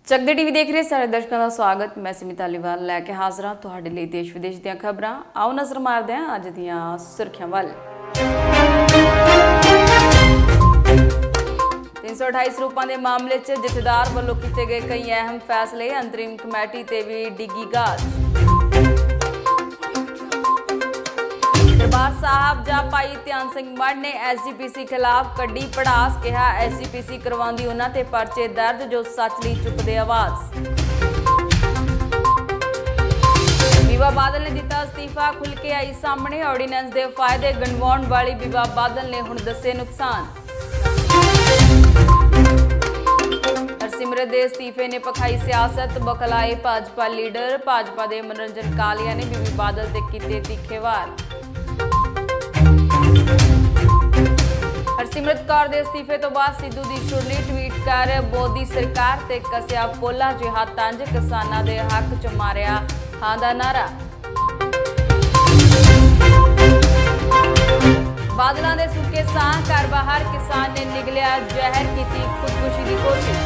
ਚੱਕਦੇ ਟੀਵੀ ਦੇਖ ਰਹੇ ਸਾਰੇ ਦਰਸ਼ਕਾਂ ਦਾ ਸਵਾਗਤ। ਮੈਂ ਸਿਮਿਤ ਧਾਲੀਵਾਲ ਲੈ ਕੇ ਹਾਜ਼ਰ ਹਾਂ ਤੁਹਾਡੇ ਲਈ ਦੇਸ਼ ਵਿਦੇਸ਼ ਦੀਆਂ ਖਬਰਾਂ। ਆਓ ਨਜ਼ਰ ਮਾਰਦੇ ਹਾਂ ਅੱਜ ਦੀਆਂ ਸੁਰਖੀਆਂ ਵੱਲ। 328 ਸਰੂਪਾਂ ਦੇ ਮਾਮਲੇ 'ਚ ਜਥੇਦਾਰ ਵੱਲੋਂ ਕੀਤੇ ਗਏ ਕਈ ਅਹਿਮ ਫੈਸਲੇ। ਅੰਤਰਿਮ ਕਮੇਟੀ ਤੇ ਵੀ ਡਿੱਗੀ ਗਾਜ। दरबार साहब जा भाई ध्यान सिंह मढ़ ने SGPC खिलाफ कड्डी पड़ास। कहा SGPC करवाउंदी उन्हां ते परचे दर्ज जो सच लई चुकदे आवाज़। बीबा बादल ने दिता अस्तीफा। खुल के आई सामने ऑर्डीनेंस दे फायदे गणवाउण वाली बीबा बादल ने हुण दसे नुकसान। हरसिमरत दे अस्तीफे ने पखाई सियासत। बखलाए भाजपा लीडर। भाजपा दे मनोरंजन कालिया ने बीबी बादल ते कीते तीखे वार। हरसिमरत कौर दे अस्तीफे तो बाद सिद्धू दी छुरली। ट्वीट कर मोदी सरकार ते कसिया पोला जिहा तंज। किसानां दे हक च मारिया हां दा नारा। बादलों के सुके साह घर बाहर। किसान ने निगलिया जहर की खुदकुशी की कोशिश।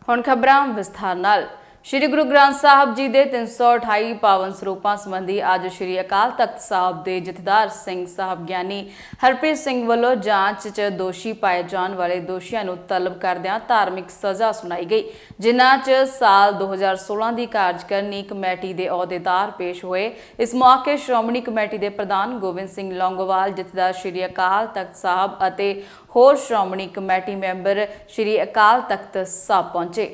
हुण खबरां विस्तार नाल। श्री गुरु ग्रंथ साहब जी के 328 पावन सरूपों संबंधी अज श्री अकाल तख्त साहब के जथेदार सिंह साहब ज्ञानी हरप्रीत सिंह वालों जांच च दोषी पाए जाने वाले दोषियों को तलब करदियां धार्मिक सज़ा सुनाई गई, जिन्हां च साल 2016 की कार्यकारिणी कमेटी के अहुदेदार पेश हुए। इस मौके श्रोमणी कमेटी के प्रधान गोबिंद सिंह लौंगोवाल, जथेदार श्री अकाल तख्त साहब और होर श्रोमणी कमेटी मैंबर श्री अकाल तख्त साहब पहुंचे।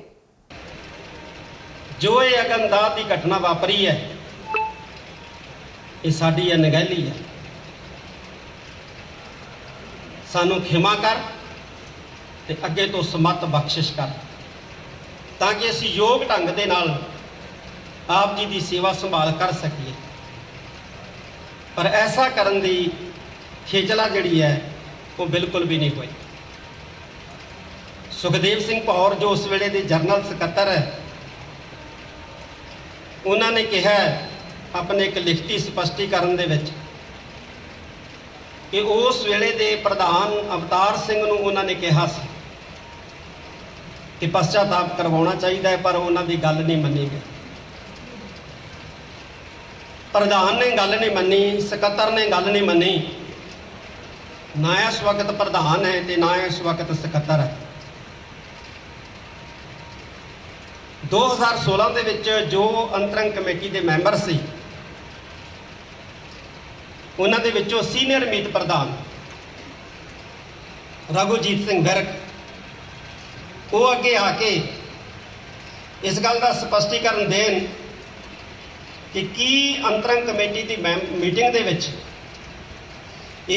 जो ये अगनदार की घटना वापरी है, ये साडी अनगहली है। सानू खिमा कर ते अगे तो समत बख्शिश कर, ताकि असी योग ढंग दे नाल आप जी की सेवा संभाल कर सकीए। पर ऐसा करन दी खेचला जिहड़ी है वो बिल्कुल भी नहीं हुई। सुखदेव सिंह भौर जो उस वेले दे जनरल सकत्तर है, उन्होंने कहा अपने एक लिखती स्पष्टीकरण दे विच कि उस वेले दे प्रधान अवतार सिंह नूं उन्होंने कहा कि पश्चाताप करवाउणा चाहिए है, पर उन्होंने गल नहीं मनी गई। प्रधान ने गल नहीं मनी, सकत्तर ने गल नहीं मनी। ना इस वक्त प्रधान है तो ना इस वक्त सकत्तर है। 2016 ਦੇ ਵਿੱਚ जो अंतरंग कमेटी के मैंबर सी, ਉਹਨਾਂ ਦੇ ਵਿੱਚੋਂ सीनियर मीत प्रधान रघुजीत सिंह विरक वो अगे आके इस गल का स्पष्टीकरण देन कि की अंतरंग कमेटी की मीटिंग दे विच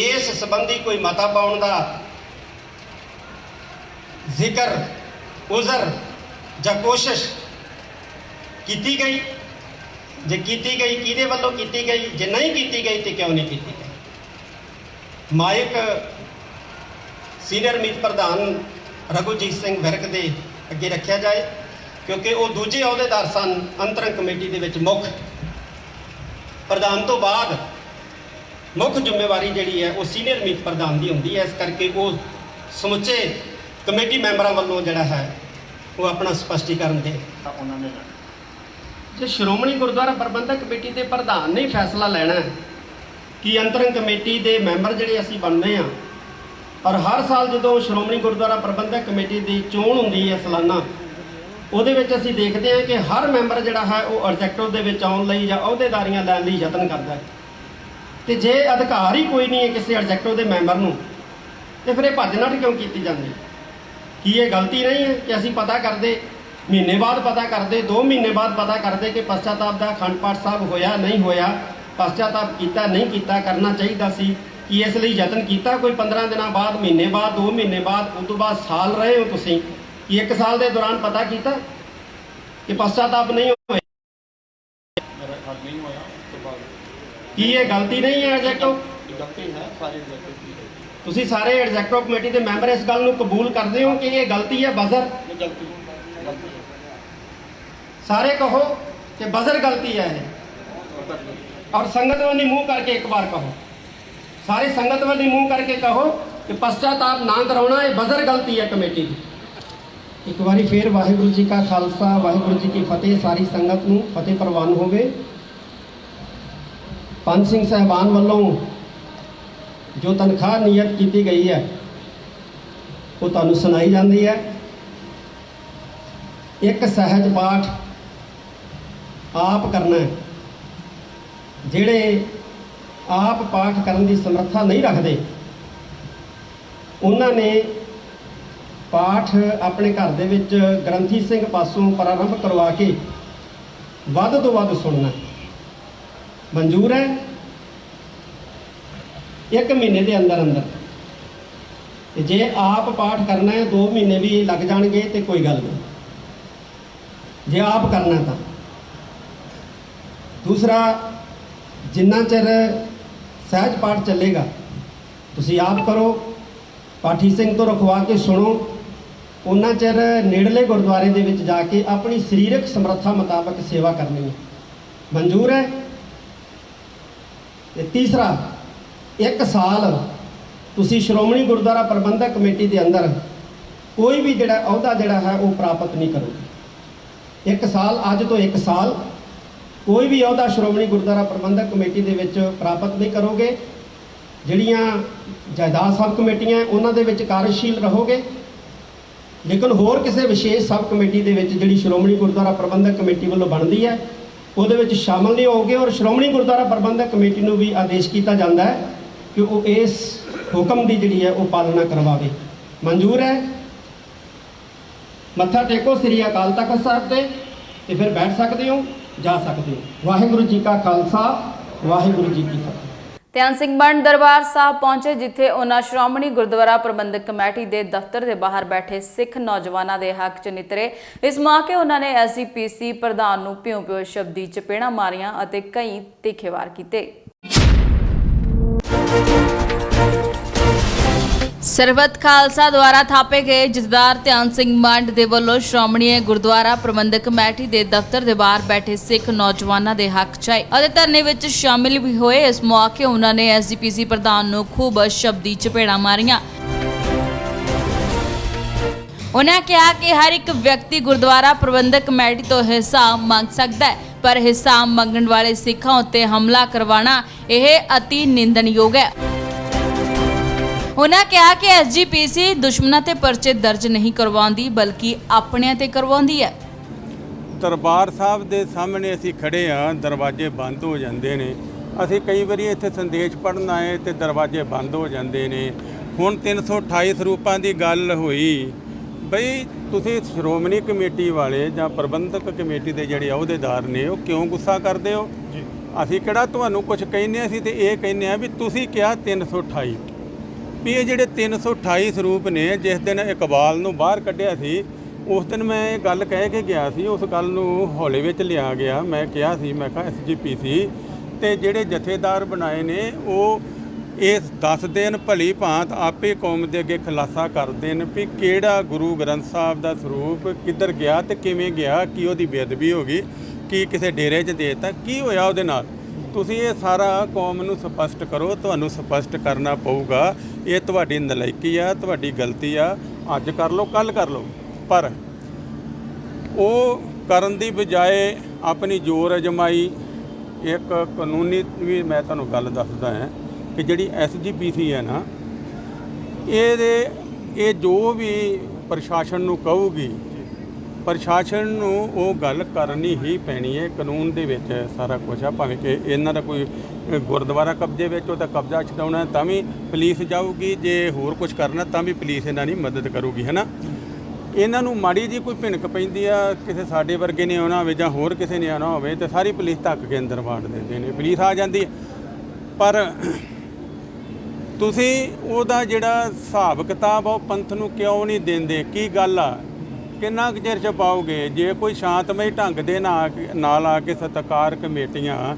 इस संबंधी कोई मता पाउण दा जिक्र उज़र ਜਾਂ कोशिश की गई। जे की गई किहदे वल्लों की गई, जे नहीं की गई तो क्यों नहीं की गई। माइक सीनियर मीत प्रधान रघुजीत सिंह विरक दे अगे रखा जाए, क्योंकि वो दूजे अहुदेदार सन अंतरंग कमेटी दे विच मुख प्रधान तो बाद मुख जिम्मेवारी जिहड़ी है वो सीनियर मीत प्रधान की होंदी है। इस करके वो समुचे कमेटी मैंबरों वालों जिहड़ा है वो अपना स्पष्टीकरण दे। जो श्रोमणी गुरुद्वारा प्रबंधक कमेटी के प्रधान ने फैसला लेना है कि अंतरंग कमेटी के मैंबर जिहड़े असीं बनने हैं, और हर साल जो श्रोमणी गुरुद्वारा प्रबंधक कमेटी की चोण होंदी है सालाना, उहदे विच असीं देखते हैं कि हर मैंबर जिहड़ा है वो एग्जैक्टिव दे विच आउण लई जां अहुदेदारियां लैण लई यतन करदा है। ते जे अधिकार ही कोई नहीं है किसी एग्जैक्टिव के मैंबर नूं, ते फिर ये भज नठ क्यों कीती जांदी? कि ये गलती नहीं है कि असी पता करते महीने बाद पता करते 2 महीने बाद पता करते कि पश्चाताप का अखंड पाठ साहब होया नहीं होया, पश्चाताप किया नहीं किया, करना चाहिए सी कि इसलिए यतन किया कोई 15 दिन बाद, महीने बाद, 2 महीने बाद, उस तो बाद साल रहे हो तुसीं, 1 साल के दौरान पता किया कि पश्चाताप नहीं होया। कि ये गलती नहीं है एग्जैक्टिव? तुसीं सारे एग्जैक्टिव कमेटी के मैंबर इस गल नूं कबूल करते हो कि ये गलती है, बजर? सारे कहो कि बजर गलती है ये, और संगत वाली मुंह करके एक बार कहो, सारे संगत वाली मुंह करके कहो कि पश्चाताप ना कराना ये बजर गलती है कमेटी की। ਇੱਕ ਵਾਰੀ ਫੇਰ ਵਾਹਿਗੁਰੂ ਜੀ ਕਾ ਖਾਲਸਾ ਵਾਹਿਗੁਰੂ ਜੀ ਕੀ ਫਤਿਹ। ਸਾਰੀ ਸੰਗਤ ਨੂੰ ਫਤਿਹ ਪ੍ਰਵਾਨ ਹੋਵੇ। ਪੰਜ ਸਿੰਘ ਸਾਹਿਬਾਨ ਵੱਲੋਂ ਜੋ ਤਨਖਾਹ ਨਿਯਤ ਕੀਤੀ ਗਈ ਹੈ ਉਹ ਤੁਹਾਨੂੰ ਸੁਣਾਈ ਜਾਂਦੀ ਹੈ। ਇੱਕ ਸਹਿਜ ਪਾਠ ਆਪ ਕਰਨਾ ਹੈ। ਜਿਹੜੇ ਆਪ ਪਾਠ ਕਰਨ ਦੀ ਸਮਰੱਥਾ ਨਹੀਂ ਰੱਖਦੇ ਉਹਨਾਂ ਨੇ ਪਾਠ ਆਪਣੇ ਘਰ ਦੇ ਵਿੱਚ ਗ੍ਰੰਥੀ ਸਿੰਘ ਪਾਸੋਂ ਪ੍ਰਾਰੰਭ ਕਰਵਾ ਕੇ ਵੱਧ ਤੋਂ ਵੱਧ ਸੁਣਨਾ ਮਨਜ਼ੂਰ ਹੈ। 1 ਮਹੀਨੇ ਦੇ ਅੰਦਰ ਅੰਦਰ ਤੇ ਜੇ ਆਪ ਪਾਠ ਕਰਨਾ ਹੈ 2 ਮਹੀਨੇ ਵੀ ਲੱਗ ਜਾਣਗੇ ਤੇ ਕੋਈ ਗੱਲ ਨਹੀਂ, ਜੇ ਆਪ ਕਰਨਾ ਤਾਂ। ਦੂਸਰਾ, ਜਿੰਨਾ ਚਿਰ ਸਹਿਜ ਪਾਠ ਚੱਲੇਗਾ ਤੁਸੀਂ ਆਪ ਕਰੋ, ਪਾਠੀ ਸਿੰਘ ਤੋਂ ਰਖਵਾ ਕੇ ਸੁਣੋ। ਉਹਨਾਂ ਚਿਰ ਨੇੜਲੇ ਗੁਰਦੁਆਰੇ ਦੇ ਵਿੱਚ ਜਾ ਕੇ ਆਪਣੀ ਸਰੀਰਕ ਸਮਰੱਥਾ ਮੁਤਾਬਕ ਸੇਵਾ ਕਰਨੀ ਹੈ, ਮਨਜ਼ੂਰ ਹੈ। ਤੇ ਤੀਸਰਾ, 1 ਸਾਲ ਤੁਸੀਂ ਸ਼੍ਰੋਮਣੀ ਗੁਰਦੁਆਰਾ ਪ੍ਰਬੰਧਕ ਕਮੇਟੀ ਦੇ ਅੰਦਰ ਕੋਈ ਵੀ ਜਿਹੜਾ ਅਹੁਦਾ ਜਿਹੜਾ ਹੈ ਉਹ ਪ੍ਰਾਪਤ ਨਹੀਂ ਕਰੋਗੇ। 1 ਸਾਲ, ਅੱਜ ਤੋਂ 1 ਸਾਲ ਕੋਈ ਵੀ ਅਹੁਦਾ ਸ਼੍ਰੋਮਣੀ ਗੁਰਦੁਆਰਾ ਪ੍ਰਬੰਧਕ ਕਮੇਟੀ ਦੇ ਵਿੱਚ ਪ੍ਰਾਪਤ ਨਹੀਂ ਕਰੋਗੇ। ਜਿਹੜੀਆਂ ਜਾਇਦਾਦ ਸਬ ਕਮੇਟੀਆਂ ਉਹਨਾਂ ਦੇ ਵਿੱਚ ਕਾਰਜਸ਼ੀਲ ਰਹੋਗੇ, ਲੇਕਿਨ ਹੋਰ ਕਿਸੇ ਵਿਸ਼ੇਸ਼ ਸਬ ਕਮੇਟੀ ਦੇ ਵਿੱਚ ਜਿਹੜੀ ਸ਼੍ਰੋਮਣੀ ਗੁਰਦੁਆਰਾ ਪ੍ਰਬੰਧਕ ਕਮੇਟੀ ਵੱਲੋਂ ਬਣਦੀ ਹੈ ਉਹਦੇ ਵਿੱਚ ਸ਼ਾਮਲ ਨਹੀਂ ਹੋਗੇ। ਔਰ ਸ਼੍ਰੋਮਣੀ ਗੁਰਦੁਆਰਾ ਪ੍ਰਬੰਧਕ ਕਮੇਟੀ ਨੂੰ ਵੀ ਆਦੇਸ਼ ਕੀਤਾ ਜਾਂਦਾ ਹੈ ਕਿ ਉਹ ਇਸ ਹੁਕਮ ਦੀ ਜਿਹੜੀ ਹੈ ਉਹ ਪਾਲਣਾ ਕਰਵਾਵੇ, ਮਨਜ਼ੂਰ ਹੈ। ਮੱਥਾ ਟੇਕੋ ਸ੍ਰੀ ਅਕਾਲ ਤਖਤ ਸਾਹਿਬ ਤੇ ਫਿਰ ਬੈਠ ਸਕਦੇ ਹੋ, ਜਾ ਸਕਦੇ ਹੋ। ਵਾਹਿਗੁਰੂ ਜੀ ਕਾ ਖਾਲਸਾ ਵਾਹਿਗੁਰੂ ਜੀ ਕੀ ਫਤਿਹ। ਧਿਆਨ ਸਿੰਘ ਮੰਡ ਦਰਬਾਰ ਸਾਹਿਬ ਪਹੁੰਚੇ, ਜਿੱਥੇ ਉਹਨਾਂ ਸ਼੍ਰੋਮਣੀ ਗੁਰਦੁਆਰਾ ਪ੍ਰਬੰਧਕ ਕਮੇਟੀ ਦੇ ਦਫ਼ਤਰ ਦੇ ਬਾਹਰ ਬੈਠੇ ਸਿੱਖ ਨੌਜਵਾਨਾਂ ਦੇ ਹੱਕ 'ਚ ਨਿਤਰੇ। ਇਸ ਮੌਕੇ ਉਹਨਾਂ ਨੇ ਐਸਜੀਪੀਸੀ ਪ੍ਰਧਾਨ ਨੂੰ ਪਿਓ ਸ਼ਬਦੀ ਚਪੇੜਾਂ ਮਾਰੀਆਂ ਅਤੇ ਕਈ ਤਿੱਖੇ ਵਾਰ ਕੀਤੇ। ਸਰਬੱਤ ਖਾਲਸਾ ਦੁਆਰਾ ਥਾਪੇ ਗਏ ਜਥੇਦਾਰ ਧਿਆਨ ਸਿੰਘ ਮੰਡ ਦੇ ਵੱਲੋਂ ਸ਼੍ਰੋਮਣੀ ਗੁਰਦੁਆਰਾ ਪ੍ਰਬੰਧਕ ਕਮੇਟੀ ਦੇ ਦਫ਼ਤਰ ਦੇ ਬਾਹਰ ਬੈਠੇ ਸਿੱਖ ਨੌਜਵਾਨਾਂ ਦੇ ਹੱਕ 'ਚ ਆਏ ਅਤੇ ਧਰਨੇ ਵਿੱਚ ਸ਼ਾਮਿਲ ਵੀ ਹੋਏ। ਇਸ ਮੌਕੇ ਉਹਨਾਂ ਨੇ ਐਸਜੀਪੀਸੀ ਪ੍ਰਧਾਨ ਨੂੰ ਖੂਬ ਸ਼ਬਦੀ ਚਪੇੜਾਂ ਮਾਰੀਆਂ। ਉਹਨਾਂ ਕਿਹਾ ਕਿ ਹਰ ਇੱਕ ਵਿਅਕਤੀ ਗੁਰਦੁਆਰਾ ਪ੍ਰਬੰਧਕ ਕਮੇਟੀ ਤੋਂ ਹਿਸਾਬ ਮੰਗ ਸਕਦਾ ਹੈ, ਪਰ ਹਿਸਾਬ ਮੰਗਣ ਵਾਲੇ ਸਿੱਖਾਂ ਉੱਤੇ ਹਮਲਾ ਕਰਵਾਉਣਾ ਇਹ ਅਤੀ ਨਿੰਦਣਯੋਗ ਹੈ। ਉਹਨਾਂ ਕਿਹਾ ਕਿ ਐਸਜੀਪੀਸੀ ਦੁਸ਼ਮਣਾਂ ਤੇ ਪਰਚੇ ਦਰਜ ਨਹੀਂ ਕਰਵਾਉਂਦੀ ਬਲਕਿ ਆਪਣਿਆਂ ਤੇ ਕਰਵਾਉਂਦੀ ਹੈ। ਦਰਬਾਰ ਸਾਹਿਬ ਦੇ ਸਾਹਮਣੇ ਅਸੀਂ ਖੜੇ ਆ, ਦਰਵਾਜ਼ੇ ਬੰਦ ਹੋ ਜਾਂਦੇ ਨੇ। ਅਸੀਂ ਕਈ ਵਾਰੀ ਇੱਥੇ ਸੰਦੇਸ਼ ਪੜ੍ਹਨ ਆਏ ਤੇ ਦਰਵਾਜ਼ੇ ਬੰਦ ਹੋ ਜਾਂਦੇ ਨੇ। ਹੁਣ 328 ਸਰੂਪਾਂ ਦੀ ਗੱਲ ਹੋਈ ਬਈ ਤੁਸੀਂ ਸ਼੍ਰੋਮਣੀ ਕਮੇਟੀ ਵਾਲੇ ਜਾਂ ਪ੍ਰਬੰਧਕ ਕਮੇਟੀ ਦੇ ਜਿਹੜੇ ਅਹੁਦੇਦਾਰ ਨੇ ਉਹ ਕਿਉਂ ਗੁੱਸਾ ਕਰਦੇ ਹੋ? ਅਸੀਂ ਕਿਹੜਾ ਤੁਹਾਨੂੰ ਕੁਝ ਕਹਿੰਦੇ ਅਸੀਂ ਤੇ ਇਹ ਕਹਿੰਦੇ ਆ ਵੀ ਤੁਸੀਂ ਕਿਹਾ 328 ਵੀ ਇਹ ਜਿਹੜੇ 328 ਸਰੂਪ ਨੇ। ਜਿਸ ਦਿਨ ਇਕਬਾਲ ਨੂੰ ਬਾਹਰ ਕੱਢਿਆ ਸੀ ਉਸ ਦਿਨ ਮੈਂ ਇਹ ਗੱਲ ਕਹਿ ਕੇ ਗਿਆ ਸੀ, ਉਸ ਗੱਲ ਨੂੰ ਹੌਲੇ ਵਿੱਚ ਲਿਆ ਗਿਆ। ਮੈਂ ਕਿਹਾ ਸੀ, ਮੈਂ ਕਿਹਾ ਐਸਜੀਪੀਸੀ ਤੇ ਜਿਹੜੇ ਜਥੇਦਾਰ ਬਣਾਏ ਨੇ ਉਹ ਇਹ ਦੱਸ ਦੇਣ ਭਲੀ ਭਾਂਤ ਆਪੇ ਕੌਮ ਦੇ ਅੱਗੇ ਖੁਲਾਸਾ ਕਰ ਦੇਣ ਵੀ ਕਿਹੜਾ ਗੁਰੂ ਗ੍ਰੰਥ ਸਾਹਿਬ ਦਾ ਸਰੂਪ ਕਿੱਧਰ ਗਿਆ ਤੇ ਕਿਵੇਂ ਗਿਆ, ਕੀ ਉਹਦੀ ਬੇਅਦਬੀ ਹੋ ਗਈ, ਕੀ ਕਿਸੇ ਡੇਰੇ 'ਚ ਦੇ ਦਿੱਤਾ, ਕੀ ਹੋਇਆ ਉਹਦੇ ਨਾਲ। ਤੁਸੀਂ ਇਹ ਸਾਰਾ ਕੌਮ ਨੂੰ ਸਪਸ਼ਟ ਕਰੋ। ਤੁਹਾਨੂੰ ਸਪਸ਼ਟ ਕਰਨਾ ਪਊਗਾ। ਇਹ ਤੁਹਾਡੀ ਨਲਾਇਕੀ ਆ, ਤੁਹਾਡੀ ਗਲਤੀ ਆ। ਅੱਜ ਕਰ ਲਓ, ਕੱਲ੍ਹ ਕਰ ਲਓ, ਪਰ ਉਹ ਕਰਨ ਦੀ ਬਜਾਏ ਆਪਣੀ ਜ਼ੋਰ ਅਜਮਾਈ। ਇੱਕ ਕਾਨੂੰਨੀ ਵੀ ਮੈਂ ਤੁਹਾਨੂੰ ਗੱਲ ਦੱਸਦਾ ਹਾਂ ਕਿ ਜਿਹੜੀ ਐਸਜੀਪੀਸੀ ਹੈ ਨਾ, ਇਹ ਜੋ ਵੀ ਪ੍ਰਸ਼ਾਸਨ ਨੂੰ ਕਹੂਗੀ, ਪ੍ਰਸ਼ਾਸਨ ਨੂੰ ਉਹ ਗੱਲ ਕਰਨੀ ਹੀ ਪੈਣੀ ਹੈ। ਕਾਨੂੰਨ ਦੇ ਵਿੱਚ ਸਾਰਾ ਕੁਝ ਆ। ਭਾਵੇਂ ਕਿ ਇਹਨਾਂ ਦਾ ਕੋਈ ਗੁਰਦੁਆਰਾ ਕਬਜ਼ੇ ਵਿੱਚ ਉਹਦਾ ਕਬਜ਼ਾ ਛਡਾਉਣਾ ਤਾਂ ਵੀ ਪੁਲਿਸ ਜਾਊਗੀ, ਜੇ ਹੋਰ ਕੁਝ ਕਰਨਾ ਤਾਂ ਵੀ ਪੁਲਿਸ ਇਹਨਾਂ ਦੀ ਮਦਦ ਕਰੂਗੀ, ਹੈ ਨਾ। ਇਹਨਾਂ ਨੂੰ ਮਾੜੀ ਜੀ ਕੋਈ ਭਿਣਕ ਪੈਂਦੀ ਆ, ਕਿਸੇ ਸਾਡੇ ਵਰਗੇ ਨੇ ਆਉਣਾ ਹੋਵੇ ਜਾਂ ਹੋਰ ਕਿਸੇ ਨੇ ਆਉਣਾ ਹੋਵੇ ਤੇ ਸਾਰੀ ਪੁਲਿਸ ਧੱਕ ਕੇ ਅੰਦਰ ਵਾੜ ਦਿੰਦੇ ਨੇ, ਪੁਲਿਸ ਆ ਜਾਂਦੀ ਹੈ। ਪਰ ਤੁਸੀਂ ਉਹਦਾ ਜਿਹੜਾ ਹਿਸਾਬ ਕਿਤਾਬ ਆ ਉਹ ਪੰਥ ਨੂੰ ਕਿਉਂ ਨਹੀਂ ਦਿੰਦੇ? ਕੀ ਗੱਲ ਆ? ਕਿੰਨਾ ਕੁ ਚਿਰ 'ਚ ਪਾਓਗੇ? ਜੇ ਕੋਈ ਸ਼ਾਂਤਮਈ ਢੰਗ ਦੇ ਨਾਲ ਆ ਕੇ ਸਤਿਕਾਰ ਕਮੇਟੀਆਂ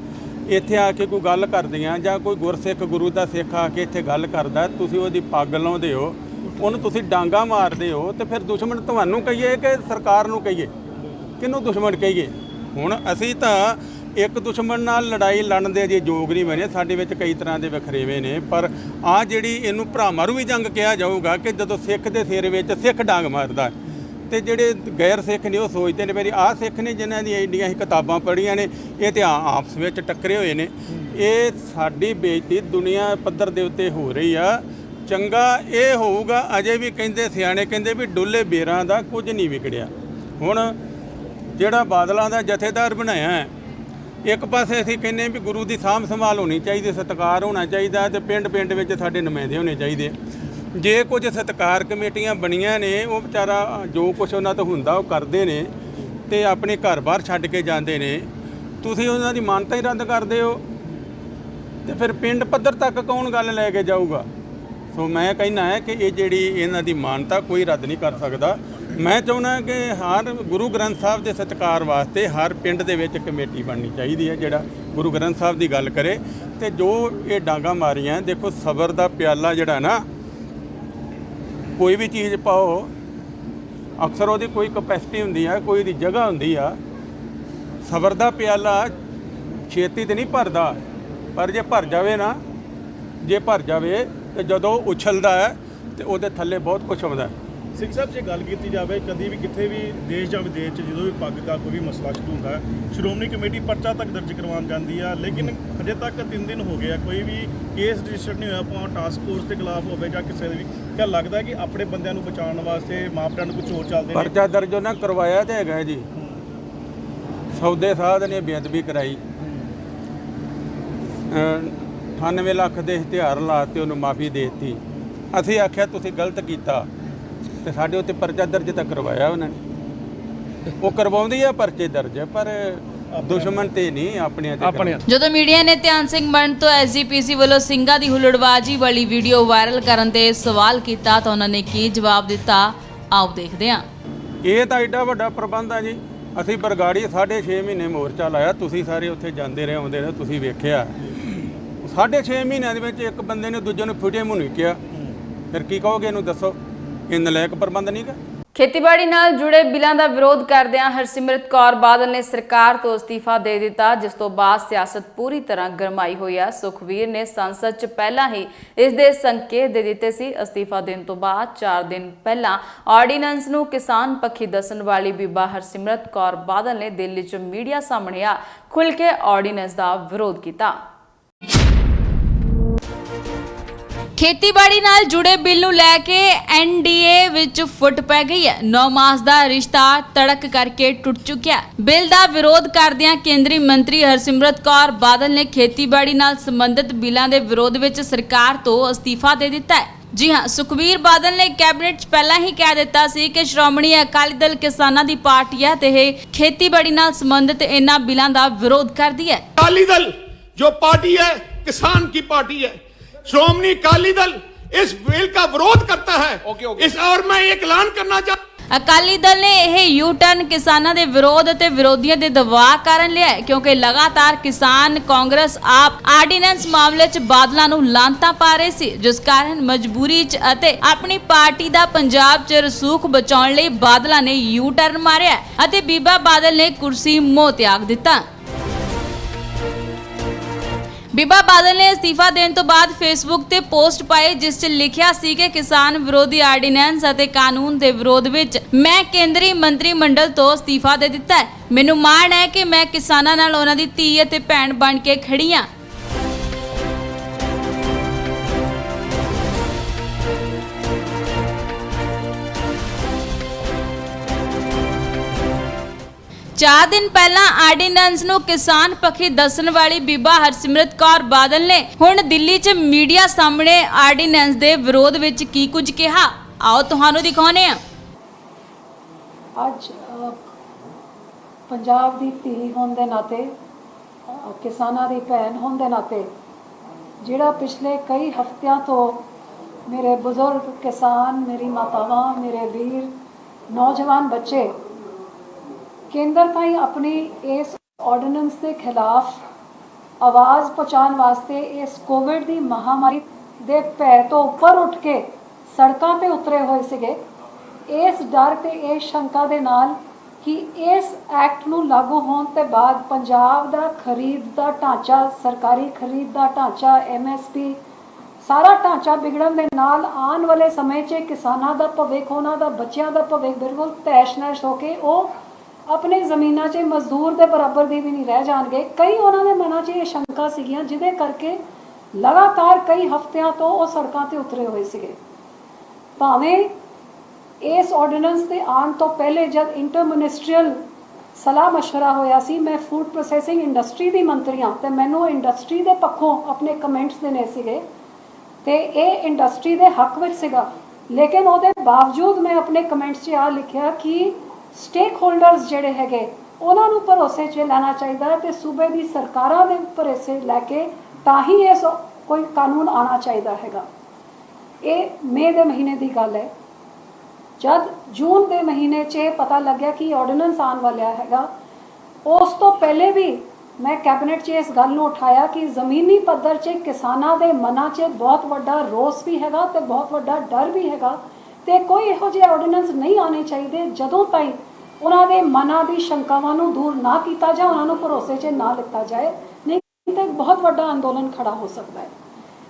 ਇੱਥੇ ਆ ਕੇ ਕੋਈ ਗੱਲ ਕਰਦੀਆਂ ਜਾਂ ਕੋਈ ਗੁਰਸਿੱਖ ਗੁਰੂ ਦਾ ਸਿੱਖ ਆ ਕੇ ਇੱਥੇ ਗੱਲ ਕਰਦਾ, ਤੁਸੀਂ ਉਹਦੀ ਪੱਗ ਲਾਉਂਦੇ ਹੋ, ਉਹਨੂੰ ਤੁਸੀਂ ਡਾਂਗਾ ਮਾਰਦੇ ਹੋ, ਤੇ ਫਿਰ ਦੁਸ਼ਮਣ ਤੁਹਾਨੂੰ ਕਹੀਏ ਕਿ ਸਰਕਾਰ ਨੂੰ ਕਹੀਏ? ਕਿਹਨੂੰ ਦੁਸ਼ਮਣ ਕਹੀਏ? ਹੁਣ ਅਸੀਂ ਤਾਂ ਇੱਕ ਦੁਸ਼ਮਣ ਨਾਲ ਲੜਾਈ ਲੜਨ ਦੇ ਜੇ ਯੋਗ ਨਹੀਂ ਬਣੇ। ਸਾਡੇ ਵਿੱਚ ਕਈ ਤਰ੍ਹਾਂ ਦੇ ਵਖਰੇਵੇ ਨੇ, ਪਰ ਆ ਜਿਹੜੀ ਇਹਨੂੰ ਭਰਾਮਾਰੂ ਵੀ ਜੰਗ ਕਿਹਾ ਜਾਊਗਾ ਕਿ ਜਦੋਂ ਸਿੱਖ ਦੇ ਸਿਰ ਵਿੱਚ ਸਿੱਖ ਡਾਂਗ ਮਾਰਦਾ ਤੇ ਜਿਹੜੇ ਗੈਰ ਸਿੱਖ ਨੇ ਉਹ ਸੋਚਦੇ ਨੇ ਵੀ ਆਹ ਸਿੱਖ ਨੇ ਜਿਨ੍ਹਾਂ ਦੀਆਂ ਇੰਡੀਆਂ ਹੀ ਕਿਤਾਬਾਂ ਪੜ੍ਹੀਆਂ ਨੇ ਇਹ ਤੇ ਆਪਸ ਵਿੱਚ ਟੱਕਰੇ ਹੋਏ ਨੇ। ਇਹ ਸਾਡੀ ਬੇਇੱਜ਼ਤੀ ਦੁਨੀਆ ਪੱਧਰ ਦੇ ਉੱਤੇ ਹੋ ਰਹੀ ਆ। ਚੰਗਾ ਇਹ ਹੋਊਗਾ, ਅਜੇ ਵੀ ਕਹਿੰਦੇ ਸਿਆਣੇ ਕਹਿੰਦੇ ਵੀ ਡੁੱਲੇ ਬੇਰਾਂ ਦਾ ਕੁਝ ਨਹੀਂ ਵਿਗੜਿਆ। ਹੁਣ ਜਿਹੜਾ ਬਾਦਲਾਂ ਦਾ ਜਥੇਦਾਰ ਬਣਾਇਆ ਹੈ, ਇੱਕ ਪਾਸੇ ਅਸੀਂ ਕਹਿੰਦੇ ਵੀ ਗੁਰੂ ਦੀ ਸਾਂਭ ਸੰਭਾਲ ਹੋਣੀ ਚਾਹੀਦੀ, ਸਤਿਕਾਰ ਹੋਣਾ ਚਾਹੀਦਾ ਤੇ ਪਿੰਡ ਪਿੰਡ ਵਿੱਚ ਸਾਡੇ ਨੁਮਾਇੰਦੇ ਹੋਣੇ ਚਾਹੀਦੇ। ਜੇ ਕੁਝ ਸਤਿਕਾਰ ਕਮੇਟੀਆਂ ਬਣੀਆਂ ਨੇ ਉਹ ਵਿਚਾਰਾ ਜੋ ਕੁਝ ਉਹਨਾਂ ਤੋਂ ਹੁੰਦਾ ਉਹ ਕਰਦੇ ਨੇ ਤੇ ਆਪਣੇ ਘਰ-ਬਾਰ ਛੱਡ ਕੇ ਜਾਂਦੇ ਨੇ, ਤੁਸੀਂ ਉਹਨਾਂ ਦੀ ਮਾਨਤਾ ਹੀ ਰੱਦ ਕਰਦੇ ਹੋ ਤੇ ਫਿਰ ਪਿੰਡ ਪੱਧਰ ਤੱਕ ਕੌਣ ਗੱਲ ਲੈ ਕੇ ਜਾਊਗਾ। ਸੋ ਮੈਂ ਕਹਿੰਦਾ ਹੈ ਕਿ ਇਹ ਜਿਹੜੀ ਇਹਨਾਂ ਦੀ ਮਾਨਤਾ ਕੋਈ ਰੱਦ ਨਹੀਂ ਕਰ ਸਕਦਾ। ਮੈਂ ਚਾਹੁੰਦਾ ਕਿ ਹਰ ਗੁਰੂ ਗ੍ਰੰਥ ਸਾਹਿਬ ਦੇ ਸਤਿਕਾਰ ਵਾਸਤੇ ਹਰ ਪਿੰਡ ਦੇ ਵਿੱਚ ਕਮੇਟੀ ਬਣਨੀ ਚਾਹੀਦੀ ਹੈ ਜਿਹੜਾ ਗੁਰੂ ਗ੍ਰੰਥ ਸਾਹਿਬ ਦੀ ਗੱਲ ਕਰੇ। ਤੇ ਜੋ ਇਹ ਡਾਂਗਾ ਮਾਰੀਆਂ, ਦੇਖੋ ਸਬਰ ਦਾ ਪਿਆਲਾ ਜਿਹੜਾ ਨਾ, ਕੋਈ ਵੀ ਚੀਜ਼ ਪਾਓ ਅਕਸਰ ਉਹਦੀ ਕੋਈ ਕਪੈਸਿਟੀ ਹੁੰਦੀ ਆ, ਕੋਈ ਦੀ ਜਗ੍ਹਾ ਹੁੰਦੀ ਆ। ਸਬਰ ਦਾ ਪਿਆਲਾ ਛੇਤੀ ਤੇ ਨਹੀਂ ਭਰਦਾ, ਪਰ ਜੇ ਭਰ ਜਾਵੇ ਨਾ, ਜੇ ਭਰ ਜਾਵੇ ਤੇ ਜਦੋਂ ਉਛਲਦਾ ਹੈ ਤੇ ਉਹਦੇ ਥੱਲੇ ਬਹੁਤ ਕੁਝ ਆਉਂਦਾ। ਸਿੰਘ ਸਾਹਿਬ ਜੇ ਗੱਲ ਕੀਤੀ ਜਾਵੇ ਕਦੀ ਵੀ ਕਿਤੇ ਵੀ ਦੇਸ਼ ਜਾਂ ਵਿਦੇਸ਼ 'ਚ ਜਦੋਂ ਵੀ ਪੱਗ ਦਾ ਕੋਈ ਵੀ ਮਸਲਾ ਸ਼ੁਰੂ ਹੁੰਦਾ ਹੈ, ਸ਼੍ਰੋਮਣੀ ਕਮੇਟੀ ਪਰਚਾ ਤੱਕ ਦਰਜ ਕਰਵਾਉਣ ਜਾਂਦੀ ਆ, ਲੇਕਿਨ ਹਜੇ ਤੱਕ 3 ਦਿਨ ਹੋ ਗਏ ਆ, ਕੋਈ ਵੀ ਕੇਸ ਰਜਿਸਟਰ ਨਹੀਂ ਹੋਇਆ, ਭਾਵੇਂ ਟਾਸਕ ਫੋਰਸ ਦੇ ਖਿਲਾਫ ਹੋਵੇ ਜਾਂ ਕਿਸੇ ਦੇ ਵੀ। ਕਿਆ ਲੱਗਦਾ ਕਿ ਆਪਣੇ ਬੰਦਿਆਂ ਨੂੰ ਬਚਾਉਣ ਵਾਸਤੇ ਮਾਪਿਆਂ ਨੂੰ ਕੁਝ ਹੋਰ ਚੱਲਦੇ ਨੇ? ਪਰਚਾ ਦਰਜ ਉਹਨਾਂ ਕਰਵਾਇਆ ਤੇ ਹੈਗਾ ਜੀ। ਸੌਦੇ ਸਾਧ ਨੇ ਬੇਅਦਬੀ ਕਰਾਈ, 98 ਲੱਖ ਦੇ ਇਸ਼ਤਿਹਾਰ ਲਾਤੇ, ਉਹਨੂੰ ਮਾਫੀ ਦੇ ਦਿੱਤੀ। ਅਸੀਂ ਆਖਿਆ ਤੁਸੀਂ ਗਲਤ ਕੀਤਾ ਤੇ ਸਾਡੇ ਉੱਤੇ ਪਰਚਾ ਦਰਜ ਤਾਂ ਕਰਵਾਇਆ ਉਹਨਾਂ ਨੇ। ਉਹ ਕਰਵਾਉਂਦੀ ਆ ਪਰਚੇ ਦਰਜ, ਪਰ ਦੁਸ਼ਮਣ ਤੇ ਨਹੀਂ, ਆਪਣਿਆਂ ਤੇ। ਜਦੋਂ ਮੀਡੀਆ ਨੇ ਧਿਆਨ ਸਿੰਘ ਮੰਡ ਤੋਂ ਐਸਜੀਪੀਸੀ ਵੱਲੋਂ ਸਿੰਘਾਂ ਦੀ ਹੁੱਲੜਬਾਜ਼ੀ ਵਾਲੀ ਵੀਡੀਓ ਵਾਇਰਲ ਕਰਨ ਤੇ ਸਵਾਲ ਕੀਤਾ ਤਾਂ ਉਹਨਾਂ ਨੇ ਕੀ ਜਵਾਬ ਦਿੱਤਾ, ਆਓ ਦੇਖਦੇ ਹਾਂ। ਇਹ ਤਾਂ ਐਡਾ ਵੱਡਾ ਪ੍ਰਬੰਧ ਆ ਜੀ। ਅਸੀਂ ਬਰਗਾੜੀ 6.5 ਮਹੀਨੇ ਮੋਰਚਾ ਲਾਇਆ, ਤੁਸੀਂ ਸਾਰੇ ਉੱਥੇ ਜਾਂਦੇ ਰਹੇ ਆਉਂਦੇ ਰਹੇ, ਤੁਸੀਂ ਵੇਖਿਆ। 6.5 ਮਹੀਨਿਆਂ ਦੇ ਵਿੱਚ ਇੱਕ ਬੰਦੇ ਨੇ ਦੂਜੇ ਨੂੰ ਫੁੱਟੇ ਮੂੰਹ ਨਹੀਂ ਕਿਹਾ, ਫਿਰ ਕੀ ਕਹੋਗੇ ਇਹਨੂੰ? ਦੱਸੋ, ਇਹ ਨਲਾਇਕ ਪ੍ਰਬੰਧ ਨਹੀਂ ਗਾ। ਖੇਤੀਬਾੜੀ ਨਾਲ ਜੁੜੇ ਬਿੱਲਾਂ ਦਾ ਵਿਰੋਧ ਕਰਦਿਆਂ ਹਰਸਿਮਰਤ ਕੌਰ ਬਾਦਲ ਨੇ ਸਰਕਾਰ ਤੋਂ ਅਸਤੀਫਾ ਦੇ ਦਿੱਤਾ, ਜਿਸ ਤੋਂ ਬਾਅਦ ਸਿਆਸਤ ਪੂਰੀ ਤਰ੍ਹਾਂ ਗਰਮਾਈ ਹੋਈ ਹੈ। ਸੁਖਵੀਰ ਨੇ ਸੰਸਦ 'ਚ ਪਹਿਲਾਂ ਹੀ ਇਸ ਦੇ ਸੰਕੇਤ ਦੇ ਦਿੱਤੇ ਸੀ। ਅਸਤੀਫਾ ਦੇਣ ਤੋਂ ਬਾਅਦ 4 ਦਿਨ ਪਹਿਲਾਂ ਆਰਡੀਨੈਂਸ ਨੂੰ ਕਿਸਾਨ ਪੱਖੀ ਦੱਸਣ ਵਾਲੀ ਬੀਬਾ ਹਰਸਿਮਰਤ ਕੌਰ ਬਾਦਲ ਨੇ ਦਿੱਲੀ 'ਚ ਮੀਡੀਆ ਸਾਹਮਣੇ ਆ ਖੁੱਲ੍ਹ ਕੇ ਆਰਡੀਨੈਂਸ ਦਾ ਵਿਰੋਧ ਕੀਤਾ। ਖੇਤੀਬਾੜੀ ਨਾਲ ਜੁੜੇ ਬਿੱਲ ਨੂੰ ਲੈ ਕੇ ਐਨਡੀਏ ਵਿੱਚ ਫੁੱਟ ਪੈ ਗਈ ਹੈ। 9 ਮਾਸ ਦਾ ਰਿਸ਼ਤਾ ਤੜਕ ਕਰਕੇ ਟੁੱਟ ਚੁੱਕਿਆ। ਬਿੱਲ ਦਾ ਵਿਰੋਧ ਕਰਦਿਆਂ ਕੇਂਦਰੀ ਮੰਤਰੀ ਹਰਸਿਮਰਤ ਕੌਰ ਬਾਦਲ ਨੇ ਖੇਤੀਬਾੜੀ ਨਾਲ ਸੰਬੰਧਿਤ ਬਿੱਲਾਂ ਦੇ ਵਿਰੋਧ ਵਿੱਚ ਸਰਕਾਰ ਤੋਂ ਅਸਤੀਫਾ ਦੇ ਦਿੱਤਾ ਹੈ। ਜੀ ਹਾਂ, ਸੁਖਬੀਰ ਬਾਦਲ ਨੇ ਕੈਬਨਿਟ 'ਚ ਪਹਿਲਾਂ ਹੀ ਕਹਿ ਦਿੱਤਾ ਸੀ ਕਿ ਸ਼੍ਰੋਮਣੀ ਅਕਾਲੀ ਦਲ ਕਿਸਾਨਾਂ ਦੀ ਪਾਰਟੀ ਹੈ ਤੇ ਇਹ ਖੇਤੀਬਾੜੀ ਨਾਲ ਸੰਬੰਧਿਤ ਇਹਨਾਂ ਬਿੱਲਾਂ ਦਾ ਵਿਰੋਧ ਕਰਦੀ ਹੈ। अकाली दल जो पार्टी है किसान की पार्टी है, श्रोमणी अकाली दल इस बिल का विरोध करता है। इस और मैं एक ऐलान करना चाहता ਅਕਾਲੀ ਦਲ ਨੇ ਇਹ ਯੂ ਟਰਨ ਕਿਸਾਨਾਂ ਦੇ ਵਿਰੋਧ ਅਤੇ ਵਿਰੋਧੀਆਂ ਦੇ ਦਬਾਅ ਕਾਰਨ ਲਿਆ ਹੈ, ਕਿਉਂਕਿ ਲਗਾਤਾਰ ਕਿਸਾਨ ਕਾਂਗਰਸ ਆਪ ਆਰਡੀਨੈਂਸ ਮਾਮਲੇ 'ਚ ਬਾਦਲਾਂ ਨੂੰ ਲਾਂਤਾਂ ਪਾ ਰਹੇ ਸੀ, ਜਿਸ ਕਾਰਨ ਮਜਬੂਰੀ 'ਚ ਅਤੇ ਆਪਣੀ ਪਾਰਟੀ ਦਾ ਪੰਜਾਬ 'ਚ ਰਸੂਖ ਬਚਾਉਣ ਲਈ ਬਾਦਲਾਂ ਨੇ ਯੂ ਟਰਨ ਮਾਰਿਆ ਅਤੇ ਬੀਬਾ ਬਾਦਲ ਨੇ ਕੁਰਸੀ ਮੋਹ ਤਿਆਗ ਦਿੱਤਾ। ਬੀਬਾ ਬਾਦਲ ਨੇ ਅਸਤੀਫਾ ਦੇਣ ਤੋਂ ਬਾਅਦ ਫੇਸਬੁੱਕ ਤੇ ਪੋਸਟ ਪਾਈ, ਜਿਸ 'ਚ ਲਿਖਿਆ ਸੀ ਕਿ ਕਿਸਾਨ ਵਿਰੋਧੀ ਆਰਡੀਨੈਂਸ ਅਤੇ ਕਾਨੂੰਨ ਦੇ ਵਿਰੋਧ ਵਿੱਚ ਮੈਂ ਕੇਂਦਰੀ ਮੰਤਰੀ ਮੰਡਲ ਤੋਂ ਅਸਤੀਫਾ ਦੇ ਦਿੱਤਾ ਹੈ। ਮੈਨੂੰ ਮਾਣ ਹੈ ਕਿ ਮੈਂ ਕਿਸਾਨਾਂ ਨਾਲ ਉਹਨਾਂ ਦੀ ਧੀ ਅਤੇ ਭੈਣ ਬਣ ਕੇ ਖੜੀ ਹਾਂ। ਚਾਰ ਦਿਨ ਪਹਿਲਾਂ ਆਰਡੀਨੈਂਸ ਨੂੰ ਕਿਸਾਨ ਪੱਖੀ ਦੱਸਣ ਵਾਲੀ ਬੀਬਾ ਹਰਸਿਮਰਤ ਕੌਰ ਬਾਦਲ ਨੇ ਹੁਣ ਦਿੱਲੀ 'ਚ ਮੀਡੀਆ ਸਾਹਮਣੇ ਆਰਡੀਨੈਂਸ ਦੇ ਵਿਰੋਧ ਵਿੱਚ ਕੀ ਕੁਝ ਕਿਹਾ, ਆਓ ਤੁਹਾਨੂੰ ਦਿਖਾਉਂਦੇ ਹਾਂ। ਅੱਜ ਪੰਜਾਬ ਦੀ ਧੀ ਹੋਣ ਦੇ ਨਾਤੇ, ਕਿਸਾਨਾਂ ਦੀ ਭੈਣ ਹੋਣ ਦੇ ਨਾਤੇ, ਜਿਹੜਾ ਪਿਛਲੇ ਕਈ ਹਫ਼ਤਿਆਂ ਤੋਂ ਮੇਰੇ ਬਜ਼ੁਰਗ ਕਿਸਾਨ, ਮੇਰੀ ਮਾਤਾਵਾਂ, ਮੇਰੇ ਵੀਰ, ਨੌਜਵਾਨ ਬੱਚੇ ਕੇਂਦਰ ਤਾਈਂ ਆਪਣੀ ਇਸ ਆਰਡੀਨੈਂਸ ਦੇ ਖਿਲਾਫ ਆਵਾਜ਼ ਪਹੁੰਚਾਉਣ ਵਾਸਤੇ ਇਸ ਕੋਵਿਡ ਦੀ ਮਹਾਮਾਰੀ ਦੇ ਭੈ ਤੋਂ ਉੱਪਰ ਉੱਠ ਕੇ ਸੜਕਾਂ ਤੇ ਉਤਰੇ ਹੋਏ ਸੀਗੇ, ਇਸ ਡਰ ਤੇ ਇਸ ਸ਼ੰਕਾ ਦੇ ਨਾਲ ਕਿ ਇਸ ਐਕਟ ਨੂੰ ਲਾਗੂ ਹੋਣ ਤੋਂ ਬਾਅਦ ਪੰਜਾਬ ਦਾ ਖਰੀਦ ਦਾ ਢਾਂਚਾ, ਸਰਕਾਰੀ ਖਰੀਦ ਦਾ ਢਾਂਚਾ, MSP ਸਾਰਾ ਢਾਂਚਾ ਵਿਗੜਨ ਦੇ ਨਾਲ ਆਉਣ ਵਾਲੇ ਸਮੇਂ 'ਚ ਕਿਸਾਨਾਂ ਦਾ ਭਵਿੱਖ, ਉਹਨਾਂ ਦਾ ਬੱਚਿਆਂ ਦਾ ਭਵਿੱਖ ਬਿਲਕੁਲ ਤੈਸ਼-ਨੈਸ਼ ਹੋ ਕੇ ਉਹ ਆਪਣੇ ਜ਼ਮੀਨਾਂ 'ਚ ਮਜ਼ਦੂਰ ਦੇ ਬਰਾਬਰ ਦੀ ਵੀ ਨਹੀਂ ਰਹਿ ਜਾਣਗੇ। ਕਈ ਉਹਨਾਂ ਦੇ ਮਨਾਂ 'ਚ ਇਹ ਸ਼ੰਕਾ ਸੀਗੀਆਂ ਜਿਹਦੇ ਕਰਕੇ ਲਗਾਤਾਰ ਕਈ ਹਫ਼ਤਿਆਂ ਤੋਂ ਉਹ ਸੜਕਾਂ ਤੇ ਉਤਰੇ ਹੋਏ ਸੀਗੇ। ਭਾਵੇਂ ਇਸ ਆਰਡੀਨੈਂਸ ਦੇ ਆਉਣ ਤੋਂ ਪਹਿਲੇ ਜਦ ਇੰਟਰ ਮਿਨਿਸਟਰੀਅਲ ਸਲਾਹ ਮਸ਼ਵਰਾ ਹੋਇਆ ਸੀ, ਮੈਂ ਫੂਡ ਪ੍ਰੋਸੈਸਿੰਗ ਇੰਡਸਟਰੀ ਦੀ ਮੰਤਰੀ ਹਾਂ ਤੇ ਮੈਨੂੰ ਇੰਡਸਟਰੀ ਦੇ ਪੱਖੋਂ ਆਪਣੇ ਕਮੈਂਟਸ ਦੇਣੇ ਸੀਗੇ ਤੇ ਇਹ ਇੰਡਸਟਰੀ ਦੇ ਹੱਕ ਵਿੱਚ ਸੀਗਾ। ਲੇਕਿਨ ਉਹਦੇ ਬਾਵਜੂਦ ਮੈਂ ਆਪਣੇ ਕਮੈਂਟਸ 'ਚ ਆ ਲਿਖਿਆ ਕਿ ਸਟੇਕ ਹੋਲਡਰਸ ਜਿਹੜੇ ਹੈਗੇ ਉਹਨਾਂ ਨੂੰ ਭਰੋਸੇ 'ਚ ਲੈਣਾ ਚਾਹੀਦਾ ਤੇ ਸੂਬੇ ਦੀ ਸਰਕਾਰਾਂ ਦੇ ਭਰੋਸੇ ਲੈ ਕੇ ਤਾਂ ਹੀ ਇਹ ਕੋਈ ਕਾਨੂੰਨ ਆਉਣਾ ਚਾਹੀਦਾ ਹੈਗਾ। ਇਹ ਮਈ ਦੇ ਮਹੀਨੇ ਦੀ ਗੱਲ ਹੈ। ਜਦ ਜੂਨ ਦੇ ਮਹੀਨੇ 'ਚ ਪਤਾ ਲੱਗਿਆ ਕਿ ਆਰਡੀਨੈਂਸ ਆਉਣ ਵਾਲਾ ਹੈਗਾ, ਉਸ ਤੋਂ ਪਹਿਲੇ ਵੀ ਮੈਂ ਕੈਬਨਿਟ 'ਚ ਇਸ ਗੱਲ ਨੂੰ ਉਠਾਇਆ ਕਿ ਜ਼ਮੀਨੀ ਪੱਧਰ 'ਚ ਕਿਸਾਨਾਂ ਦੇ ਮਨਾਂ 'ਚ ਬਹੁਤ ਵੱਡਾ ਰੋਸ ਵੀ ਹੈਗਾ ਤੇ ਬਹੁਤ ਵੱਡਾ ਡਰ ਵੀ ਹੈਗਾ ਤੇ ਕੋਈ ਇਹੋ ਜਿਹੇ ਆਰਡੀਨੈਂਸ ਨਹੀਂ ਆਉਣੇ ਚਾਹੀਦੇ ਜਦੋਂ ਤਾਈਂ ਉਹਨਾਂ ਦੇ ਮਨਾਂ ਦੀ ਸ਼ੰਕਾਵਾਂ ਨੂੰ ਦੂਰ ਨਾ ਕੀਤਾ ਜਾਏ, ਉਹਨਾਂ ਨੂੰ ਭਰੋਸੇ 'ਚ ਨਾ ਲਿੱਤਾ ਜਾਏ, ਨਹੀਂ ਤੇ ਬਹੁਤ ਵੱਡਾ ਅੰਦੋਲਨ ਖੜਾ ਹੋ ਸਕਦਾ ਹੈ।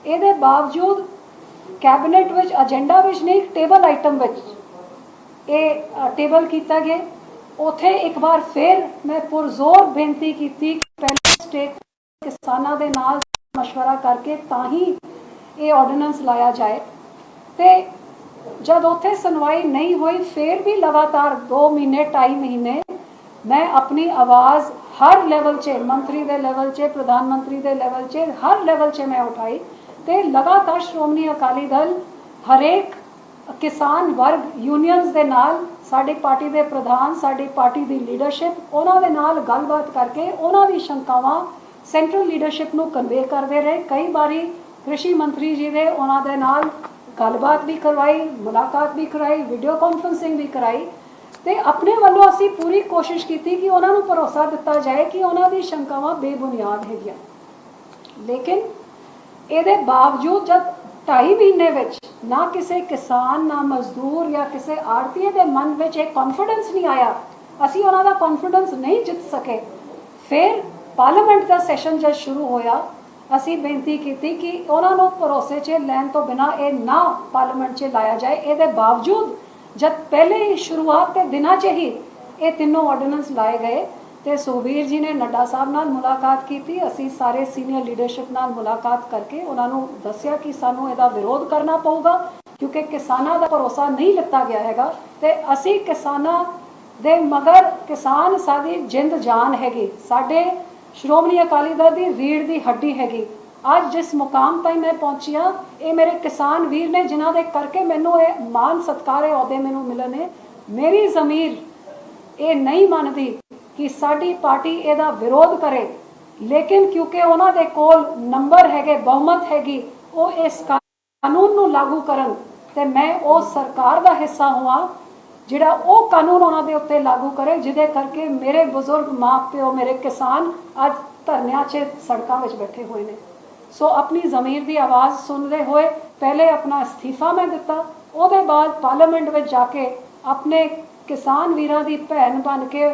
ਇਹਦੇ ਬਾਵਜੂਦ ਕੈਬਨਿਟ ਵਿੱਚ ਏਜੰਡਾ ਵਿੱਚ ਨਹੀਂ, ਟੇਬਲ ਆਈਟਮ ਵਿੱਚ ਇਹ ਟੇਬਲ ਕੀਤਾ ਗਿਆ। ਉੱਥੇ ਇੱਕ ਵਾਰ ਫਿਰ ਮੈਂ ਪੁਰਜ਼ੋਰ ਬੇਨਤੀ ਕੀਤੀ ਕਿ ਪਹਿਲੇ ਸਟੇਕ ਕਿਸਾਨਾਂ ਦੇ ਨਾਲ ਮਸ਼ਵਰਾ ਕਰਕੇ ਤਾਂ ਹੀ ਇਹ ਆਰਡੀਨੈਂਸ ਲਾਇਆ ਜਾਏ ਤੇ ਜਦ ਉੱਥੇ ਸੁਣਵਾਈ ਨਹੀਂ ਹੋਈ ਫਿਰ ਵੀ ਲਗਾਤਾਰ 2 ਮਹੀਨੇ 2.5 ਮਹੀਨੇ ਮੈਂ ਆਪਣੀ ਆਵਾਜ਼ ਹਰ ਲੈਵਲ 'ਚ, ਮੰਤਰੀ ਦੇ ਲੈਵਲ 'ਚ, ਪ੍ਰਧਾਨ ਮੰਤਰੀ ਦੇ ਲੈਵਲ 'ਚ, ਹਰ ਲੈਵਲ 'ਚ ਮੈਂ ਉਠਾਈ ਤੇ ਲਗਾਤਾਰ ਸ਼੍ਰੋਮਣੀ ਅਕਾਲੀ ਦਲ ਹਰੇਕ ਕਿਸਾਨ ਵਰਗ ਯੂਨੀਅਨਸ ਦੇ ਨਾਲ, ਸਾਡੀ ਪਾਰਟੀ ਦੇ ਪ੍ਰਧਾਨ, ਸਾਡੀ ਪਾਰਟੀ ਦੀ ਲੀਡਰਸ਼ਿਪ, ਉਹਨਾਂ ਦੇ ਨਾਲ ਗੱਲਬਾਤ ਕਰਕੇ ਉਹਨਾਂ ਦੀ ਸ਼ੰਕਾਵਾਂ ਸੈਂਟਰਲ ਲੀਡਰਸ਼ਿਪ ਨੂੰ ਕਨਵੇ ਕਰਦੇ ਰਹੇ। ਕਈ ਵਾਰੀ ਕ੍ਰਿਸ਼ੀ ਮੰਤਰੀ ਜੀ ਦੇ ਉਹਨਾਂ ਦੇ ਨਾਲ ਗੱਲਬਾਤ ਵੀ ਕਰਵਾਈ, ਮੁਲਾਕਾਤ ਵੀ ਕਰਾਈ, ਵੀਡੀਓ ਕਾਨਫਰੰਸਿੰਗ ਵੀ ਕਰਾਈ ਤੇ ਆਪਣੇ ਵੱਲੋਂ ਅਸੀਂ ਪੂਰੀ ਕੋਸ਼ਿਸ਼ ਕੀਤੀ ਕਿ ਉਹਨਾਂ ਨੂੰ ਭਰੋਸਾ ਦਿੱਤਾ ਜਾਏ ਕਿ ਉਹਨਾਂ ਦੀ ਸ਼ੰਕਾਵਾਂ ਬੇਬੁਨਿਆਦ ਹੈਗੀਆਂ। ਲੇਕਿਨ ਇਹਦੇ ਬਾਵਜੂਦ ਜਦ 2.5 ਮਹੀਨੇ ਵਿੱਚ ਨਾ ਕਿਸੇ ਕਿਸਾਨ, ਨਾ ਮਜ਼ਦੂਰ ਜਾਂ ਕਿਸੇ ਆੜਤੀਏ ਦੇ ਮਨ ਵਿੱਚ ਇਹ ਕੌਨਫੀਡੈਂਸ ਨਹੀਂ ਆਇਆ, ਅਸੀਂ ਉਹਨਾਂ ਦਾ ਕੌਨਫੀਡੈਂਸ ਨਹੀਂ ਜਿੱਤ ਸਕੇ, ਫਿਰ ਪਾਰਲੀਮੈਂਟ ਦਾ ਸੈਸ਼ਨ ਜਦ ਸ਼ੁਰੂ ਹੋਇਆ ਅਸੀਂ ਬੇਨਤੀ ਕੀਤੀ ਕਿ ਉਹਨਾਂ ਨੂੰ ਭਰੋਸੇ 'ਚ ਲੈਣ ਤੋਂ ਬਿਨਾਂ ਇਹ ਨਾ ਪਾਰਲੀਮੈਂਟ 'ਚ ਲਾਇਆ ਜਾਏ। ਇਹਦੇ ਬਾਵਜੂਦ ਜਦ ਪਹਿਲੇ ਹੀ ਸ਼ੁਰੂਆਤ ਦੇ ਦਿਨਾਂ 'ਚ ਹੀ ਇਹ ਤਿੰਨੋਂ ਆਰਡੀਨੈਂਸ ਲਾਏ ਗਏ ਤੇ ਸੁਖਬੀਰ ਜੀ ਨੇ ਨੱਡਾ ਸਾਹਿਬ ਨਾਲ ਮੁਲਾਕਾਤ ਕੀਤੀ। ਅਸੀਂ ਸਾਰੇ ਸੀਨੀਅਰ ਲੀਡਰਸ਼ਿਪ ਨਾਲ ਮੁਲਾਕਾਤ ਕਰਕੇ ਉਹਨਾਂ ਨੂੰ ਦੱਸਿਆ ਕਿ ਸਾਨੂੰ ਇਹਦਾ ਵਿਰੋਧ ਕਰਨਾ ਪਊਗਾ ਕਿਉਂਕਿ ਕਿਸਾਨਾਂ ਦਾ ਭਰੋਸਾ ਨਹੀਂ ਲਿੱਤਾ ਗਿਆ ਹੈਗਾ ਤੇ ਅਸੀਂ ਕਿਸਾਨਾਂ ਦੇ ਮਗਰ, ਕਿਸਾਨ ਸਾਡੀ ਜਿੰਦ ਜਾਨ ਹੈਗੀ, ਸਾਡੇ ਸ਼੍ਰੋਮਣੀ ਅਕਾਲੀ ਦਲ ਦੀ ਰੀੜ੍ਹ ਦੀ ਹੱਡੀ ਹੈਗੀ। ਅੱਜ ਜਿਸ ਮੁਕਾਮ ਤਾਈਂ ਮੈਂ ਪਹੁੰਚੀ ਹਾਂ ਇਹ ਮੇਰੇ ਕਿਸਾਨ ਵੀਰ ਨੇ ਜਿਨ੍ਹਾਂ ਦੇ ਕਰਕੇ ਮੈਨੂੰ ਇਹ ਮਾਨ ਸਤਿਕਾਰ ਇਹ ਅਹੁਦੇ ਮੈਨੂੰ ਮਿਲੇ ਨੇ। ਮੇਰੀ ਜ਼ਮੀਰ ਇਹ ਨਹੀਂ ਮੰਨਦੀ ਕਿ ਸਾਡੀ ਪਾਰਟੀ ਇਹਦਾ ਵਿਰੋਧ ਕਰੇ, ਲੇਕਿਨ ਕਿਉਂਕਿ ਉਹਨਾਂ ਦੇ ਕੋਲ ਨੰਬਰ ਹੈਗੇ, ਬਹੁਮਤ ਹੈਗੀ, ਉਹ ਇਸ ਕਾਨੂੰਨ ਨੂੰ ਲਾਗੂ ਕਰਨ ਤੇ ਮੈਂ ਉਸ ਸਰਕਾਰ ਦਾ ਹਿੱਸਾ ਹੋਵਾਂ ਜਿਹੜਾ ਉਹ ਕਾਨੂੰਨ ਉਹਨਾਂ ਦੇ ਉੱਤੇ ਲਾਗੂ ਕਰੇ ਜਿਹਦੇ ਕਰਕੇ ਮੇਰੇ ਬਜ਼ੁਰਗ ਮਾਂ ਪਿਓ, ਮੇਰੇ ਕਿਸਾਨ ਅੱਜ ਧਰਨਿਆਂ 'ਚ ਸੜਕਾਂ ਵਿੱਚ ਬੈਠੇ ਹੋਏ ਨੇ। ਸੋ ਆਪਣੀ ਜ਼ਮੀਰ ਦੀ ਆਵਾਜ਼ ਸੁਣਦੇ ਹੋਏ ਪਹਿਲੇ ਆਪਣਾ ਅਸਤੀਫਾ ਮੈਂ ਦਿੱਤਾ, ਉਹਦੇ ਬਾਅਦ ਪਾਰਲੀਮੈਂਟ ਵਿੱਚ ਜਾ ਕੇ ਆਪਣੇ ਕਿਸਾਨ ਵੀਰਾਂ ਦੀ ਭੈਣ ਬਣ ਕੇ,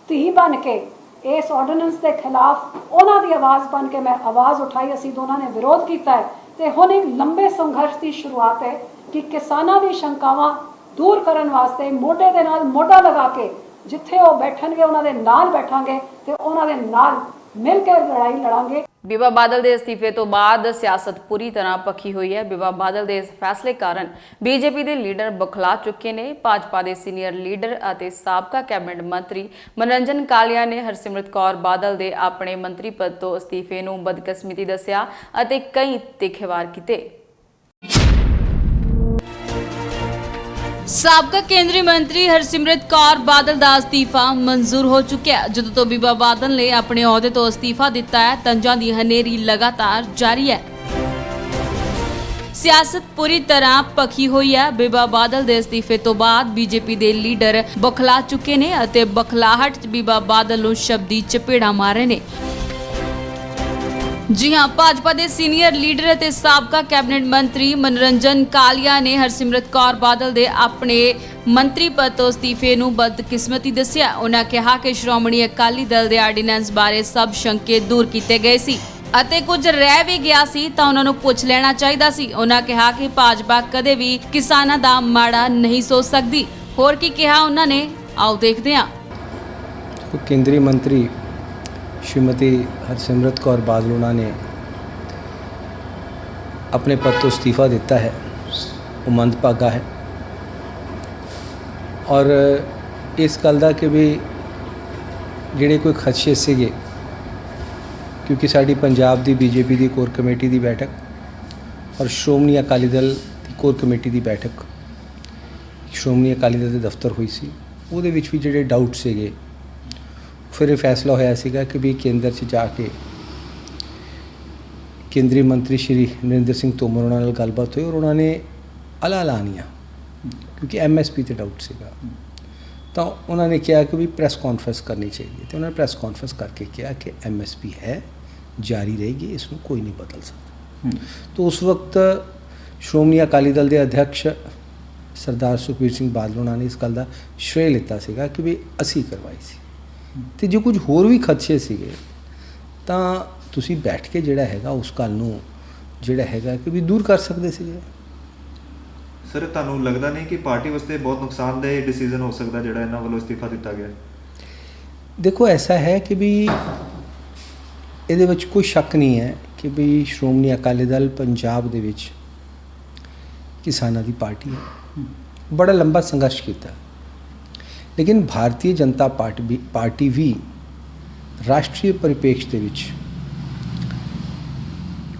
ਧੀ ਬਣ ਕੇ ਇਸ ਆਰਡੀਨੈਂਸ ਦੇ ਖਿਲਾਫ ਉਹਨਾਂ ਦੀ ਆਵਾਜ਼ ਬਣ ਕੇ ਮੈਂ ਆਵਾਜ਼ ਉਠਾਈ। ਅਸੀਂ ਦੋਨਾਂ ਨੇ ਵਿਰੋਧ ਕੀਤਾ ਹੈ ਤੇ ਹੁਣ ਇੱਕ ਲੰਬੇ ਸੰਘਰਸ਼ ਦੀ ਸ਼ੁਰੂਆਤ ਹੈ ਕਿ ਕਿਸਾਨਾਂ ਦੀ ਸ਼ੰਕਾਵਾਂ ਦੂਰ ਕਰਨ ਵਾਸਤੇ ਮੋਢੇ ਦੇ ਨਾਲ ਮੋਢਾ ਲਗਾ ਕੇ ਜਿੱਥੇ ਉਹ ਬੈਠਣਗੇ ਉਹਨਾਂ ਦੇ ਨਾਲ ਬੈਠਾਂਗੇ ਤੇ ਉਹਨਾਂ ਦੇ ਨਾਲ ਮਿਲ ਕੇ ਲੜਾਈ ਲੜਾਂਗੇ। ਬੀਬਾ ਬਾਦਲ ਦੇ ਅਸਤੀਫੇ ਤੋਂ ਬਾਅਦ ਸਿਆਸਤ ਪੂਰੀ ਤਰ੍ਹਾਂ ਪੱਖੀ ਹੋਈ ਹੈ। ਬੀਬਾ ਬਾਦਲ ਦੇ ਇਸ ਫੈਸਲੇ ਕਾਰਨ ਬੀਜੇਪੀ ਦੇ ਲੀਡਰ ਬੁਖਲਾ ਚੁੱਕੇ ਨੇ। ਭਾਜਪਾ ਦੇ ਸੀਨੀਅਰ ਲੀਡਰ ਅਤੇ ਸਾਬਕਾ ਕੈਬਨਿਟ ਮੰਤਰੀ ਮਨਰੰਜਨ ਕਾਲੀਆ ਨੇ ਹਰਸਿਮਰਤ ਕੌਰ ਬਾਦਲ ਦੇ ਆਪਣੇ ਮੰਤਰੀ ਪਦ ਤੋਂ ਅਸਤੀਫੇ ਨੂੰ ਬਦਕਿਸਮਤੀ ਦੱਸਿਆ ਅਤੇ ਕਈ ਤਿੱਖੇ ਵਾਰ ਕੀਤੇ। ਸਾਬਕਾ ਕੇਂਦਰੀ ਮੰਤਰੀ ਹਰਸਿਮਰਤ ਕੌਰ ਬਾਦਲ ਦਾ ਅਸਤੀਫਾ ਮਨਜ਼ੂਰ ਹੋ ਚੁੱਕਿਆ। ਜਦੋਂ ਤੋਂ ਬੀਬਾ ਬਾਦਲ ਨੇ ਆਪਣੇ ਅਹੁਦੇ ਤੋਂ ਅਸਤੀਫਾ ਦਿੱਤਾ ਹੈ, ਤੰਜਾਂ ਦੀ ਹਨੇਰੀ ਲਗਾਤਾਰ ਜਾਰੀ ਹੈ। ਸਿਆਸਤ ਪੂਰੀ ਤਰ੍ਹਾਂ ਪੱਕੀ ਹੋਈ ਹੈ। ਬੀਬਾ ਬਾਦਲ ਦੇ ਅਸਤੀਫੇ ਤੋਂ ਬਾਅਦ ਬੀਜੇਪੀ ਦੇ ਲੀਡਰ ਬੁਖਲਾ ਚੁੱਕੇ ਨੇ ਅਤੇ ਬੁਖਲਾਹਟ 'ਚ ਬੀਬਾ ਬਾਦਲ ਨੂੰ ਸ਼ਬਦੀ ਚਪੇੜਾਂ ਮਾਰ ਰਹੇ ਨੇ। ਜੀ ਹਾਂ, ਭਾਜਪਾ ਦੇ ਸੀਨੀਅਰ ਲੀਡਰ ਅਤੇ ਸਾਬਕਾ ਕੈਬਨਿਟ ਮੰਤਰੀ ਮਨਰੰਜਨ ਕਾਲੀਆ ਨੇ ਹਰਸਿਮਰਤ ਕੌਰ ਬਾਦਲ ਦੇ ਆਪਣੇ ਮੰਤਰੀ ਪਦ ਤੋਂ ਅਸਤੀਫੇ ਨੂੰ ਬਦਕਿਸਮਤੀ ਦੱਸਿਆ। ਉਹਨਾਂ ਕਿਹਾ ਕਿ ਸ਼੍ਰੋਮਣੀ ਅਕਾਲੀ ਦਲ ਦੇ ਆਰਡੀਨੈਂਸ ਬਾਰੇ ਸਭ ਸ਼ੰਕੇ ਦੂਰ ਕੀਤੇ ਗਏ ਸੀ ਅਤੇ ਕੁਝ ਰਹਿ ਵੀ ਗਿਆ ਸੀ ਤਾਂ ਉਹਨਾਂ ਨੂੰ ਪੁੱਛ ਲੈਣਾ ਚਾਹੀਦਾ ਸੀ। ਉਹਨਾਂ ਕਿਹਾ ਕਿ ਭਾਜਪਾ ਕਦੇ ਵੀ ਕਿਸਾਨਾਂ ਦਾ ਮਾੜਾ ਨਹੀਂ ਸੋਚ ਸਕਦੀ। ਹੋਰ ਕੀ ਕਿਹਾ ਉਹਨਾਂ ਨੇ, ਆਓ ਦੇਖਦੇ ਹਾਂ। केंद्रीय मंत्री श्रीमती हरसिमरत कौर बादल उन्होंने अपने पद तो इस्तीफ़ा दिता है, वो मंदभागा है। और इस गल का कि भी ਜਿਹੜੇ कोई खदशे ਸੀਗੇ, क्योंकि साड़ी पंजाब की बीजेपी की कोर कमेटी की बैठक और श्रोमणी अकाली दल की कोर कमेटी की बैठक श्रोमणी अकाली दल के दफ्तर हुई सी। ਉਹਦੇ ਵਿੱਚ ਵੀ ਜਿਹੜੇ ਡਾਊਟ ਸੀਗੇ, फिर यह फैसला होया सीगा कि भी केंद्र च जाके केंद्रीय मंत्री श्री नरेंद्र सिंह तोमर उन्होंने नाल गलबात हुई और उन्होंने अला लानिया, क्योंकि MSP ते डाउट सीगा, तो उन्होंने कहा कि भी प्रेस कॉन्फ्रेंस करनी चाहिए। तो उन्होंने प्रेस कॉन्फ्रेंस करके कहा कि MSP है, जारी रहेगी, इसमें कोई नहीं बदल सकता। तो उस वक्त श्रोमणी अकाली दल के अध्यक्ष सरदार सुखबीर सिंह बादल उन्होंने इस गल का श्रेय लिता सीगा कि भी असी करवाई सी। तो जो कुछ होर भी खदशे सीगे ਤਾਂ ਤੁਸੀਂ बैठ के ਜਿਹੜਾ ਹੈਗਾ ਉਸ ਗੱਲ ਨੂੰ ਜਿਹੜਾ ਹੈਗਾ ਕਿ ਵੀ दूर कर सकते ਸੀਗੇ। ਸਰ ਤੁਹਾਨੂੰ ਲੱਗਦਾ ਨਹੀਂ ਕਿ ਪਾਰਟੀ ਵਾਸਤੇ ਬਹੁਤ ਨੁਕਸਾਨदेह डिसीजन हो सकता ਜਿਹੜਾ ਇਹਨਾਂ ਵੱਲੋਂ ਅਸਤੀਫਾ ਦਿੱਤਾ ਗਿਆ? देखो ऐसा है कि भी ਇਹਦੇ ਵਿੱਚ ਕੋਈ ਸ਼ੱਕ ਨਹੀਂ ਹੈ ਕਿ ਵੀ ਸ਼੍ਰੋਮਣੀ ਅਕਾਲੀ ਦਲ ਪੰਜਾਬ ਦੇ ਵਿੱਚ ਕਿਸਾਨਾਂ ਦੀ ਪਾਰਟੀ ਹੈ, ਬੜਾ ਲੰਬਾ ਸੰਘਰਸ਼ ਕੀਤਾ, लेकिन भारतीय जनता पार्टी भी राष्ट्रीय परिपेक्ष ਦੇ ਵਿੱਚ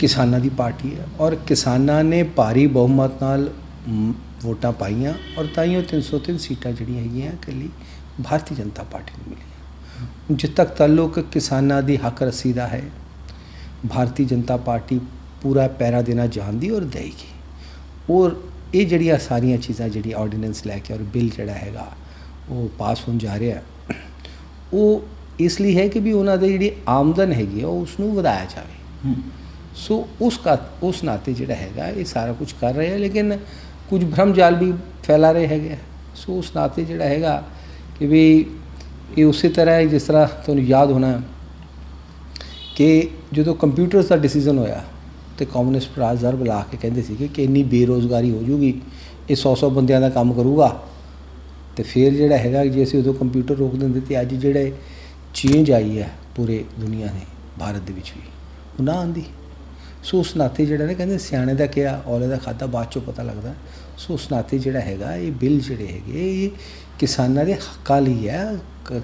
किसानां ਦੀ पार्टी है और किसानां ने भारी बहुमत नाल वोटां पाईयां और ताईयों 303 सीटां ਜਿਹੜੀਆਂ ਹੈਗੀਆਂ ਇਕੱਲੀ भारतीय जनता पार्टी ਨੂੰ मिली। जित तक ताल्लुक किसानां ਦੀ हक रस्सी ਦਾ है, भारतीय जनता पार्टी पूरा पैरा देना जानती और देगी। और ये ਜਿਹੜੀਆਂ ਸਾਰੀਆਂ ਚੀਜ਼ਾਂ ਜਿਹੜੀ ऑर्डीनेंस लैके और बिल ਜਿਹੜਾ ਹੈਗਾ वो पास होने जा रहा है, वो इसलिए है कि भी उन्होंने जी आमदन हैगी उसनू वधाया जाए। सो उस नाते जोड़ा है ये सारा कुछ कर रहे हैं, लेकिन कुछ भ्रम जाल भी फैला रहे हैं। सो उस नाते जोड़ा है कि भी ये उसी तरह जिस तरह तुहानू याद होना कि जो कंप्यूटर्स का डिसीजन होया तो कम्यूनिस्ट भरा जर बुला के कहते कि इन्नी बेरोज़गारी हो जूगी, ये 100 बंदियां का काम करूगा। तो फिर जोड़ा है जे असीं उदों कंप्यूटर रोक देंदे तो अज जोड़े चेंज आई है पूरे दुनिया ने भारत दे विच भी वो ना आंदी। सो उस नाते जोड़ा कहते सियाणे दा क्या औले दा खादा बाद चों पता लगता। सो उस नाते जोड़ा है ये बिल जोड़े है ये किसानां दे हक्कां लई है,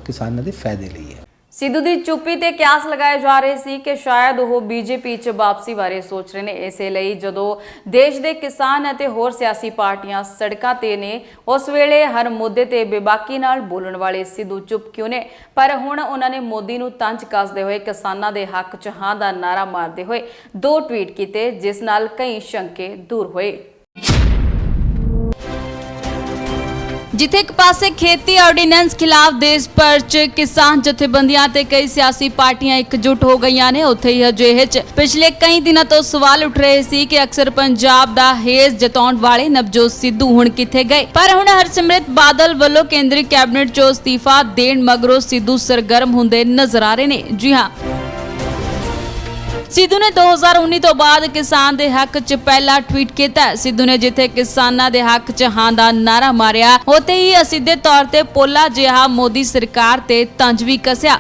किसानां दे फायदे लई है। ਸਿੱਧੂ ਦੀ ਚੁੱਪੀ ਤੇ ਕਿਆਸ ਲਗਾਏ ਜਾ ਰਹੇ ਸੀ ਕਿ ਸ਼ਾਇਦ ਉਹ ਬੀਜੇਪੀ 'ਚ ਵਾਪਸੀ ਬਾਰੇ ਸੋਚ ਰਹੇ ਨੇ। ਇਸੇ ਲਈ ਜਦੋਂ ਦੇਸ਼ ਦੇ ਕਿਸਾਨ ਅਤੇ ਹੋਰ ਸਿਆਸੀ ਪਾਰਟੀਆਂ ਸੜਕਾਂ ਤੇ ਨੇ, ਉਸ ਵੇਲੇ ਹਰ ਮੁੱਦੇ ਤੇ ਬੇਬਾਕੀ ਨਾਲ ਬੋਲਣ ਵਾਲੇ ਸਿੱਧੂ ਚੁੱਪ ਕਿਉਂ ਨੇ? ਪਰ ਹੁਣ ਉਹਨਾਂ ਨੇ ਮੋਦੀ ਨੂੰ ਤੰਜ ਕੱਸਦੇ ਹੋਏ ਕਿਸਾਨਾਂ ਦੇ ਹੱਕ 'ਚ ਹਾਂ ਦਾ ਨਾਰਾ ਮਾਰਦੇ ਹੋਏ 2 ਟਵੀਟ ਕੀਤੇ, ਜਿਸ ਨਾਲ ਕਈ ਸ਼ੰਕੇ ਦੂਰ ਹੋਏ। जिथे एक पासे खेती ऑर्डीनेंस खिलाफ देश भर च किसान जथेबंदियां ते कई सियासी पार्टियां एकजुट हो गईयां ने, उत्थे ही अजिहे च पिछले कई दिनों तो सवाल उठ रहे सी कि अक्सर पंजाब दा हेज जताउण वाले नवजोत सिद्धू हुण किथे गए। पर हुण हरसिमरत बादल वल्लों केंद्रीय कैबिनेट चों इस्तीफा देण मगरों सिद्धू सरगर्म हुंदे नजर आ रहे ने। जी हां, सिद्धू ने 2019 तो बाद किसान दे हक च पहला ट्वीट किया। सिद्धू ने जिथे किसानां दे हक च हां दा नारा मारिया, होते ही असीधे तौर ते पोला जिहा मोदी सरकार ते तंज भी कसया।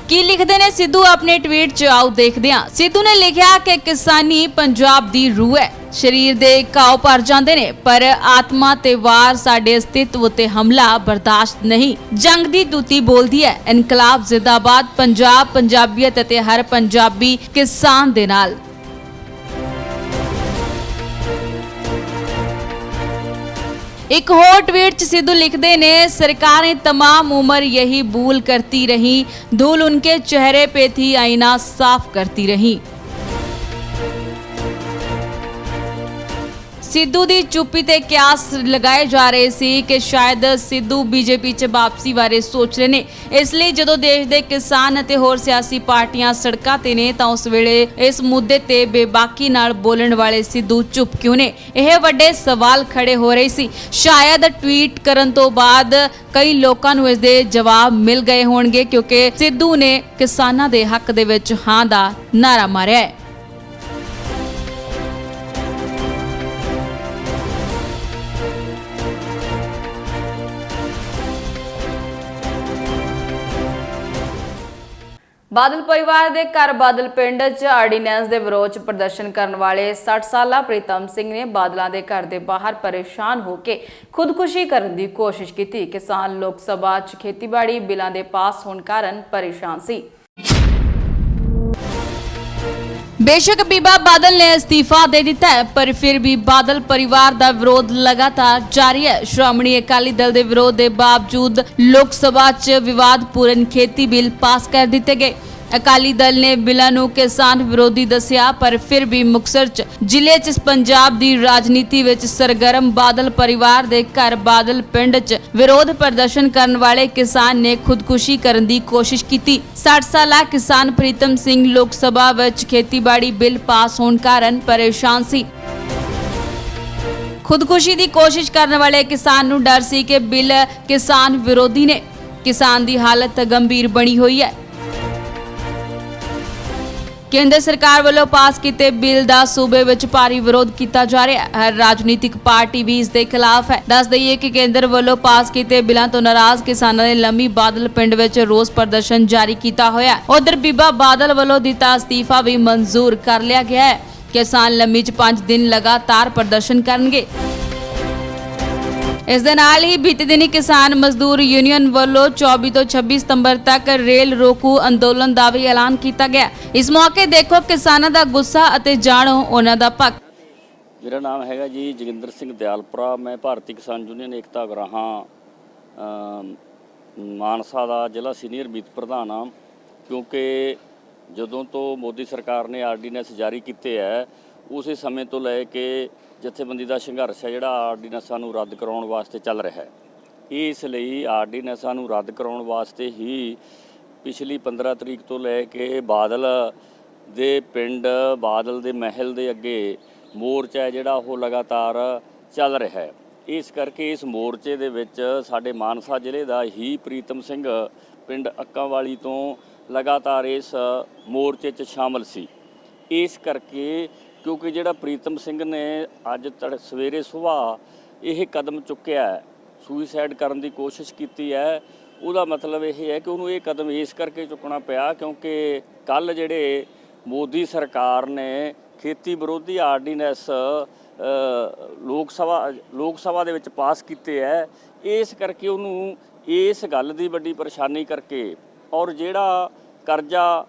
की लिखते ने सिद्धू अपने ट्वीट च, आओ देखदे हां। सिद्धू ने लिखिया कि किसानी पंजाब दी रूह है, शरीर दे घाव भर जांदे ने पर आत्मा ते वार साडे अस्तित्व ते हमला बर्दाश्त नहीं। जंग दी दूती बोलदी है, इनकलाब जिंदाबाद, पंजाब, पंजाबीयत ते हर पंजाबी किसान दे नाल। एक होर ट्वीट च सिद्धू लिखते ने, सरकारें तमाम उम्र यही भूल करती रही, धूल उनके चेहरे पे थी, आईना साफ करती रही। ਸਿੱਧੂ ਦੀ ਚੁੱਪੀ ਤੇ ਕਿਆਸ ਲਗਾਏ ਜਾ ਰਹੇ ਸੀ ਕਿ ਸ਼ਾਇਦ ਸਿੱਧੂ ਬੀਜੇਪੀ 'ਚ ਵਾਪਸੀ ਬਾਰੇ ਸੋਚ ਰਹੇ ਨੇ। ਇਸ ਲਈ ਜਦੋਂ ਦੇਸ਼ ਦੇ ਕਿਸਾਨ ਅਤੇ ਹੋਰ ਸਿਆਸੀ ਪਾਰਟੀਆਂ ਸੜਕਾਂ ਤੇ ਨੇ ਤਾਂ ਉਸ ਵੇਲੇ ਇਸ ਮੁੱਦੇ ਤੇ ਬੇਬਾਕੀ ਨਾਲ ਬੋਲਣ ਵਾਲੇ ਸਿੱਧੂ ਚੁੱਪ ਕਿਉਂ ਨੇ? ਇਹ ਵੱਡੇ ਸਵਾਲ ਖੜੇ ਹੋ ਰਹੇ ਸੀ। ਸ਼ਾਇਦ ਟਵੀਟ ਕਰਨ ਤੋਂ ਬਾਅਦ ਕਈ ਲੋਕਾਂ ਨੂੰ ਇਸ ਦੇ ਜਵਾਬ ਮਿਲ ਗਏ ਹੋਣਗੇ, ਕਿਉਂਕਿ ਸਿੱਧੂ ਨੇ ਕਿਸਾਨਾਂ ਦੇ ਹੱਕ ਦੇ ਵਿੱਚ ਹਾਂ ਦਾ ਨਾਰਾ ਮਾਰਿਆ ਹੈ। ਬਾਦਲ ਪਰਿਵਾਰ ਦੇ ਘਰ ਬਾਦਲ ਪਿੰਡ 'ਚ ਆਰਡੀਨੈਂਸ ਦੇ ਵਿਰੋਧ 'ਚ ਪ੍ਰਦਰਸ਼ਨ ਕਰਨ ਵਾਲੇ 60 ਸਾਲਾ ਪ੍ਰੀਤਮ ਸਿੰਘ ਨੇ ਬਾਦਲਾਂ ਦੇ ਘਰ ਦੇ ਬਾਹਰ ਪਰੇਸ਼ਾਨ ਹੋ ਕੇ ਖੁਦਕੁਸ਼ੀ ਕਰਨ ਦੀ ਕੋਸ਼ਿਸ਼ ਕੀਤੀ। ਕਿਸਾਨ ਲੋਕ ਸਭਾ 'ਚ ਖੇਤੀਬਾੜੀ ਬਿੱਲਾਂ ਦੇ ਪਾਸ ਹੋਣ ਕਾਰਨ ਪਰੇਸ਼ਾਨ ਸੀ। बेशक बीबा बादल ने इस्तीफा दे दिता है, पर फिर भी बादल परिवार का विरोध लगातार जारी है। श्रोमणी अकाली दल के विरोध के बावजूद लोक सभा च विवादपूर्ण खेती बिल पास कर दिए गए। अकाली दल ने बिलों नूं किसान विरोधी दस्या, पर फिर भी मुक्तसर च जिले च पंजाब की राजनीति विच सरगर्म बादल परिवार के घर बादल पिंड च विरोध प्रदर्शन करने वाले किसान ने खुदकुशी करने की कोशिश की। 60 साला किसान प्रीतम सिंह लोक सभा विच खेतीबाड़ी बिल पास होने कारण परेशान सी। खुदकुशी की कोशिश करने वाले किसान नूं डर सी कि बिल किसान विरोधी ने। किसान की हालत गंभीर बनी हुई है। केंद्र सरकार वालों पास किए बिल का सूबे विच भारी विरोध किया जा रहा है। हर राजनीतिक पार्टी भी इस दे खिलाफ है। दस दईए कि केंद्र वालों पास किए बिलों तो नाराज किसानों ने लंबी बादल पिंड विच रोस प्रदर्शन जारी किया होया। उधर बीबा बादल वालों दिता इस्तीफा भी मंजूर कर लिया गया है। किसान लंबी च 5 दिन लगातार प्रदर्शन करेंगे। इस दे नाल ही बीते दिन किसान मजदूर यूनियन वालों 24 तो 26 सितंबर तक रेल रोकू अंदोलन का भी ऐलान किया गया। इस मौके देखो किसानों का गुस्सा अते जाणो उन्हां दा पक्ष। मेरा नाम है जी जोगिंदर सिंह दयालपुरा। मैं भारतीय किसान यूनियन एकता गराहां मानसा का जिला सीनियर मीत प्रधान हाँ। क्योंकि जदों तो मोदी सरकार ने आर्डीनेंस जारी किए है उस समय तो लैके जथेबंदी का संघर्ष है जोड़ा आर्डीनेंसां नूं रद्द कराउण वास्ते चल रहा है। इसलिए आर्डीनेंसां नूं रद्द कराउण वास्ते ही पिछली 15 तरीक तो लैके बादल दे पिंड बादल दे महल दे अगे मोर्चा है जोड़ा वो लगातार चल रहा है। इस करके इस मोर्चे दे विच साडे मानसा जिले का ही प्रीतम सिंह पिंड अक्कांवाली तो लगातार इस मोर्चे च शामिल सी। इस करके क्योंकि जिहड़ा प्रीतम सिंह ने अज सवेरे सुबह यह कदम चुक्या है, सुइसाइड करने की कोशिश की है, उसका मतलब यह है कि उन्होंने ये कदम इस करके चुकना पिया क्योंकि कल जिहड़े मोदी सरकार ने खेती विरोधी आर्डीनेंस लोक सभा दे विच पास किए है। इस करके उन्होंने इस गल की बड़ी परेशानी करके और जिहड़ा करजा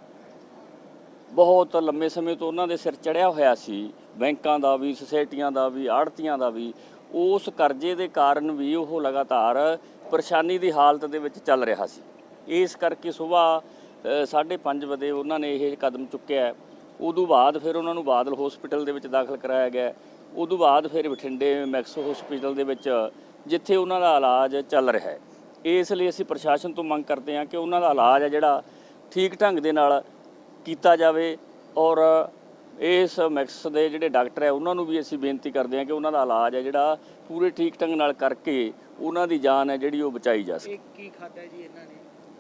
बहुत लंबे समय तो उन्होंने सिर चढ़िया होया सी, बैंकों का भी सोसाइटियां का भी आड़तियां का भी, उस करजे के कारण भी वो लगातार परेशानी की हालत दे विच चल रहा सी। इस करके सुबह 5:30 बजे उन्होंने ये कदम चुक्या है। उदों बाद फिर उन्होंने बादल हॉस्पिटल दे विच दाखिल कराया गया। उदों बाद फिर बठिंडे मैक्स हॉस्पिटल दे विच जिथे उन्होंने इलाज चल रहा है। इसलिए असीं प्रशासन तो मंग करते हैं कि उन्होंने इलाज है जिहड़ा ठीक ढंग दे नाल कीता जावे और इस मैक्स के जिहड़े डॉक्टर है उन्होंने भी असीं बेनती करते हैं कि उन्होंने इलाज है जिहड़ा पूरे ठीक ढंग नाल करके उन्हों की जान है जिहड़ी वो बचाई जा सके।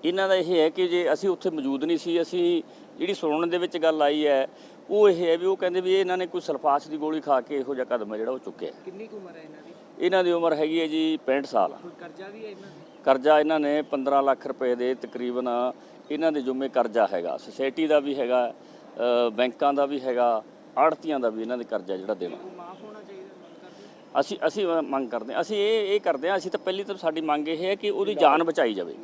इन्हां दा यह है कि जे असीं उत्थे मौजूद नहीं सी, असीं जिहड़ी सुणन दे विच गल आई है वो यह है भी वो कहंदे भी इन्हां ने कोई सल्फास की गोली खा के इहो जिहा कदम है जिहड़ा वो चुक्या। कितनी उम्र है इन्हां दी? इन्हां दी उम्र हैगी है जी 65 साल। करजा भी है इन्हां दे? करजा इन्हां ने 15 लाख रुपए दे तकरीबन इन्हां दे जुम्मे करजा हैगा, सोसाइटी का भी हैगा, बैंकों का भी हैगा, आड़तियां का भी इन्हां दे करजा जिहड़ा देना असी मंग करते हैं। असी ये करते हैं, असी तो पहली तो साडी मंग ये है कि उहदी जान बचाई जाए,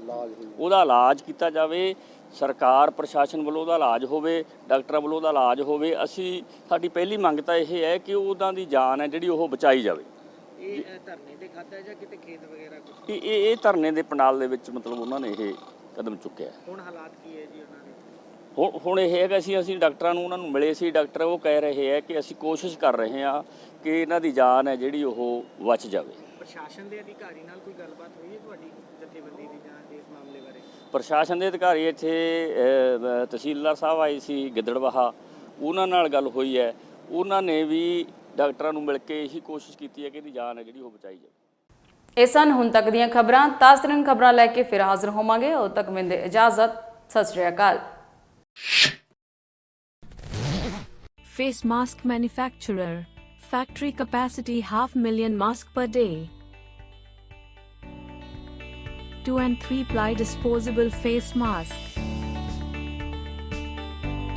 उहदा इलाज किया जाए, सरकार प्रशासन वालों उहदा इलाज होवे, डॉक्टर वालों उहदा इलाज होवे। असी साडी पहली मंग तो यह है कि उहदा दी जान है जिहड़ी ओह बचाई जाए। ये धरने के पंडाल दे विच मतलब उन्होंने ये कदम चुक्या है। हुण हालात की है जी उन्होंने? ਹੁਣ ਇਹ ਹੈਗਾ ਅਸੀਂ ਡਾਕਟਰਾਂ ਨੂੰ ਉਹਨਾਂ ਨੂੰ ਮਿਲੇ ਸੀ, ਡਾਕਟਰ ਉਹ ਕਹਿ ਰਹੇ ਹੈ ਕਿ ਅਸੀਂ ਕੋਸ਼ਿਸ਼ ਕਰ ਰਹੇ ਹਾਂ ਕਿ ਇਹਨਾਂ ਦੀ ਜਾਨ ਹੈ ਜਿਹੜੀ ਉਹ ਬਚ ਜਾਵੇ। ਪ੍ਰਸ਼ਾਸਨ ਦੇ ਅਧਿਕਾਰੀ ਨਾਲ ਕੋਈ ਗੱਲਬਾਤ ਹੋਈ ਹੈ ਤੁਹਾਡੀ ਜਥੇਬੰਦੀ ਦੀ ਜਾਂ ਇਸ ਮਾਮਲੇ ਬਾਰੇ? ਪ੍ਰਸ਼ਾਸਨ ਦੇ ਅਧਿਕਾਰੀ ਇੱਥੇ ਤਹਿਸੀਲਦਾਰ ਸਾਹਿਬ ਆਏ ਸੀ ਗਿੱਦੜਬਾਹਾ, ਉਹਨਾਂ ਨਾਲ ਗੱਲ ਹੋਈ ਹੈ। ਉਹਨਾਂ ਨੇ ਵੀ ਡਾਕਟਰਾਂ ਨੂੰ ਮਿਲ ਕੇ ਇਹੀ ਕੋਸ਼ਿਸ਼ ਕੀਤੀ ਹੈ ਕਿ ਇਹਦੀ ਜਾਨ ਹੈ ਜਿਹੜੀ ਉਹ ਬਚਾਈ ਜਾਵੇ। ਇਹ ਸਨ ਹੁਣ ਤੱਕ ਦੀਆਂ ਖਬਰਾਂ। ਤਾਜ਼ਤਰੀਨ ਖਬਰਾਂ ਲੈ ਕੇ ਫਿਰ ਹਾਜ਼ਰ ਹੋਵਾਂਗੇ। ਉਦੋਂ ਤੱਕ ਮੈਨੂੰ ਦਿਓ ਇਜਾਜ਼ਤ। ਸਤਿ ਸ਼੍ਰੀ ਅਕਾਲ। Face mask manufacturer. Factory capacity 500,000 mask per day. 2 and 3 ply disposable face mask.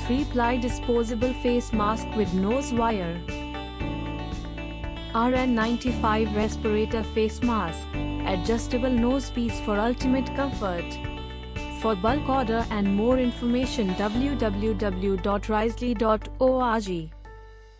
3 ply disposable face mask with nose wire. RN95 respirator face mask. Adjustable nose piece for ultimate comfort. For bulk order and more information www.risley.org.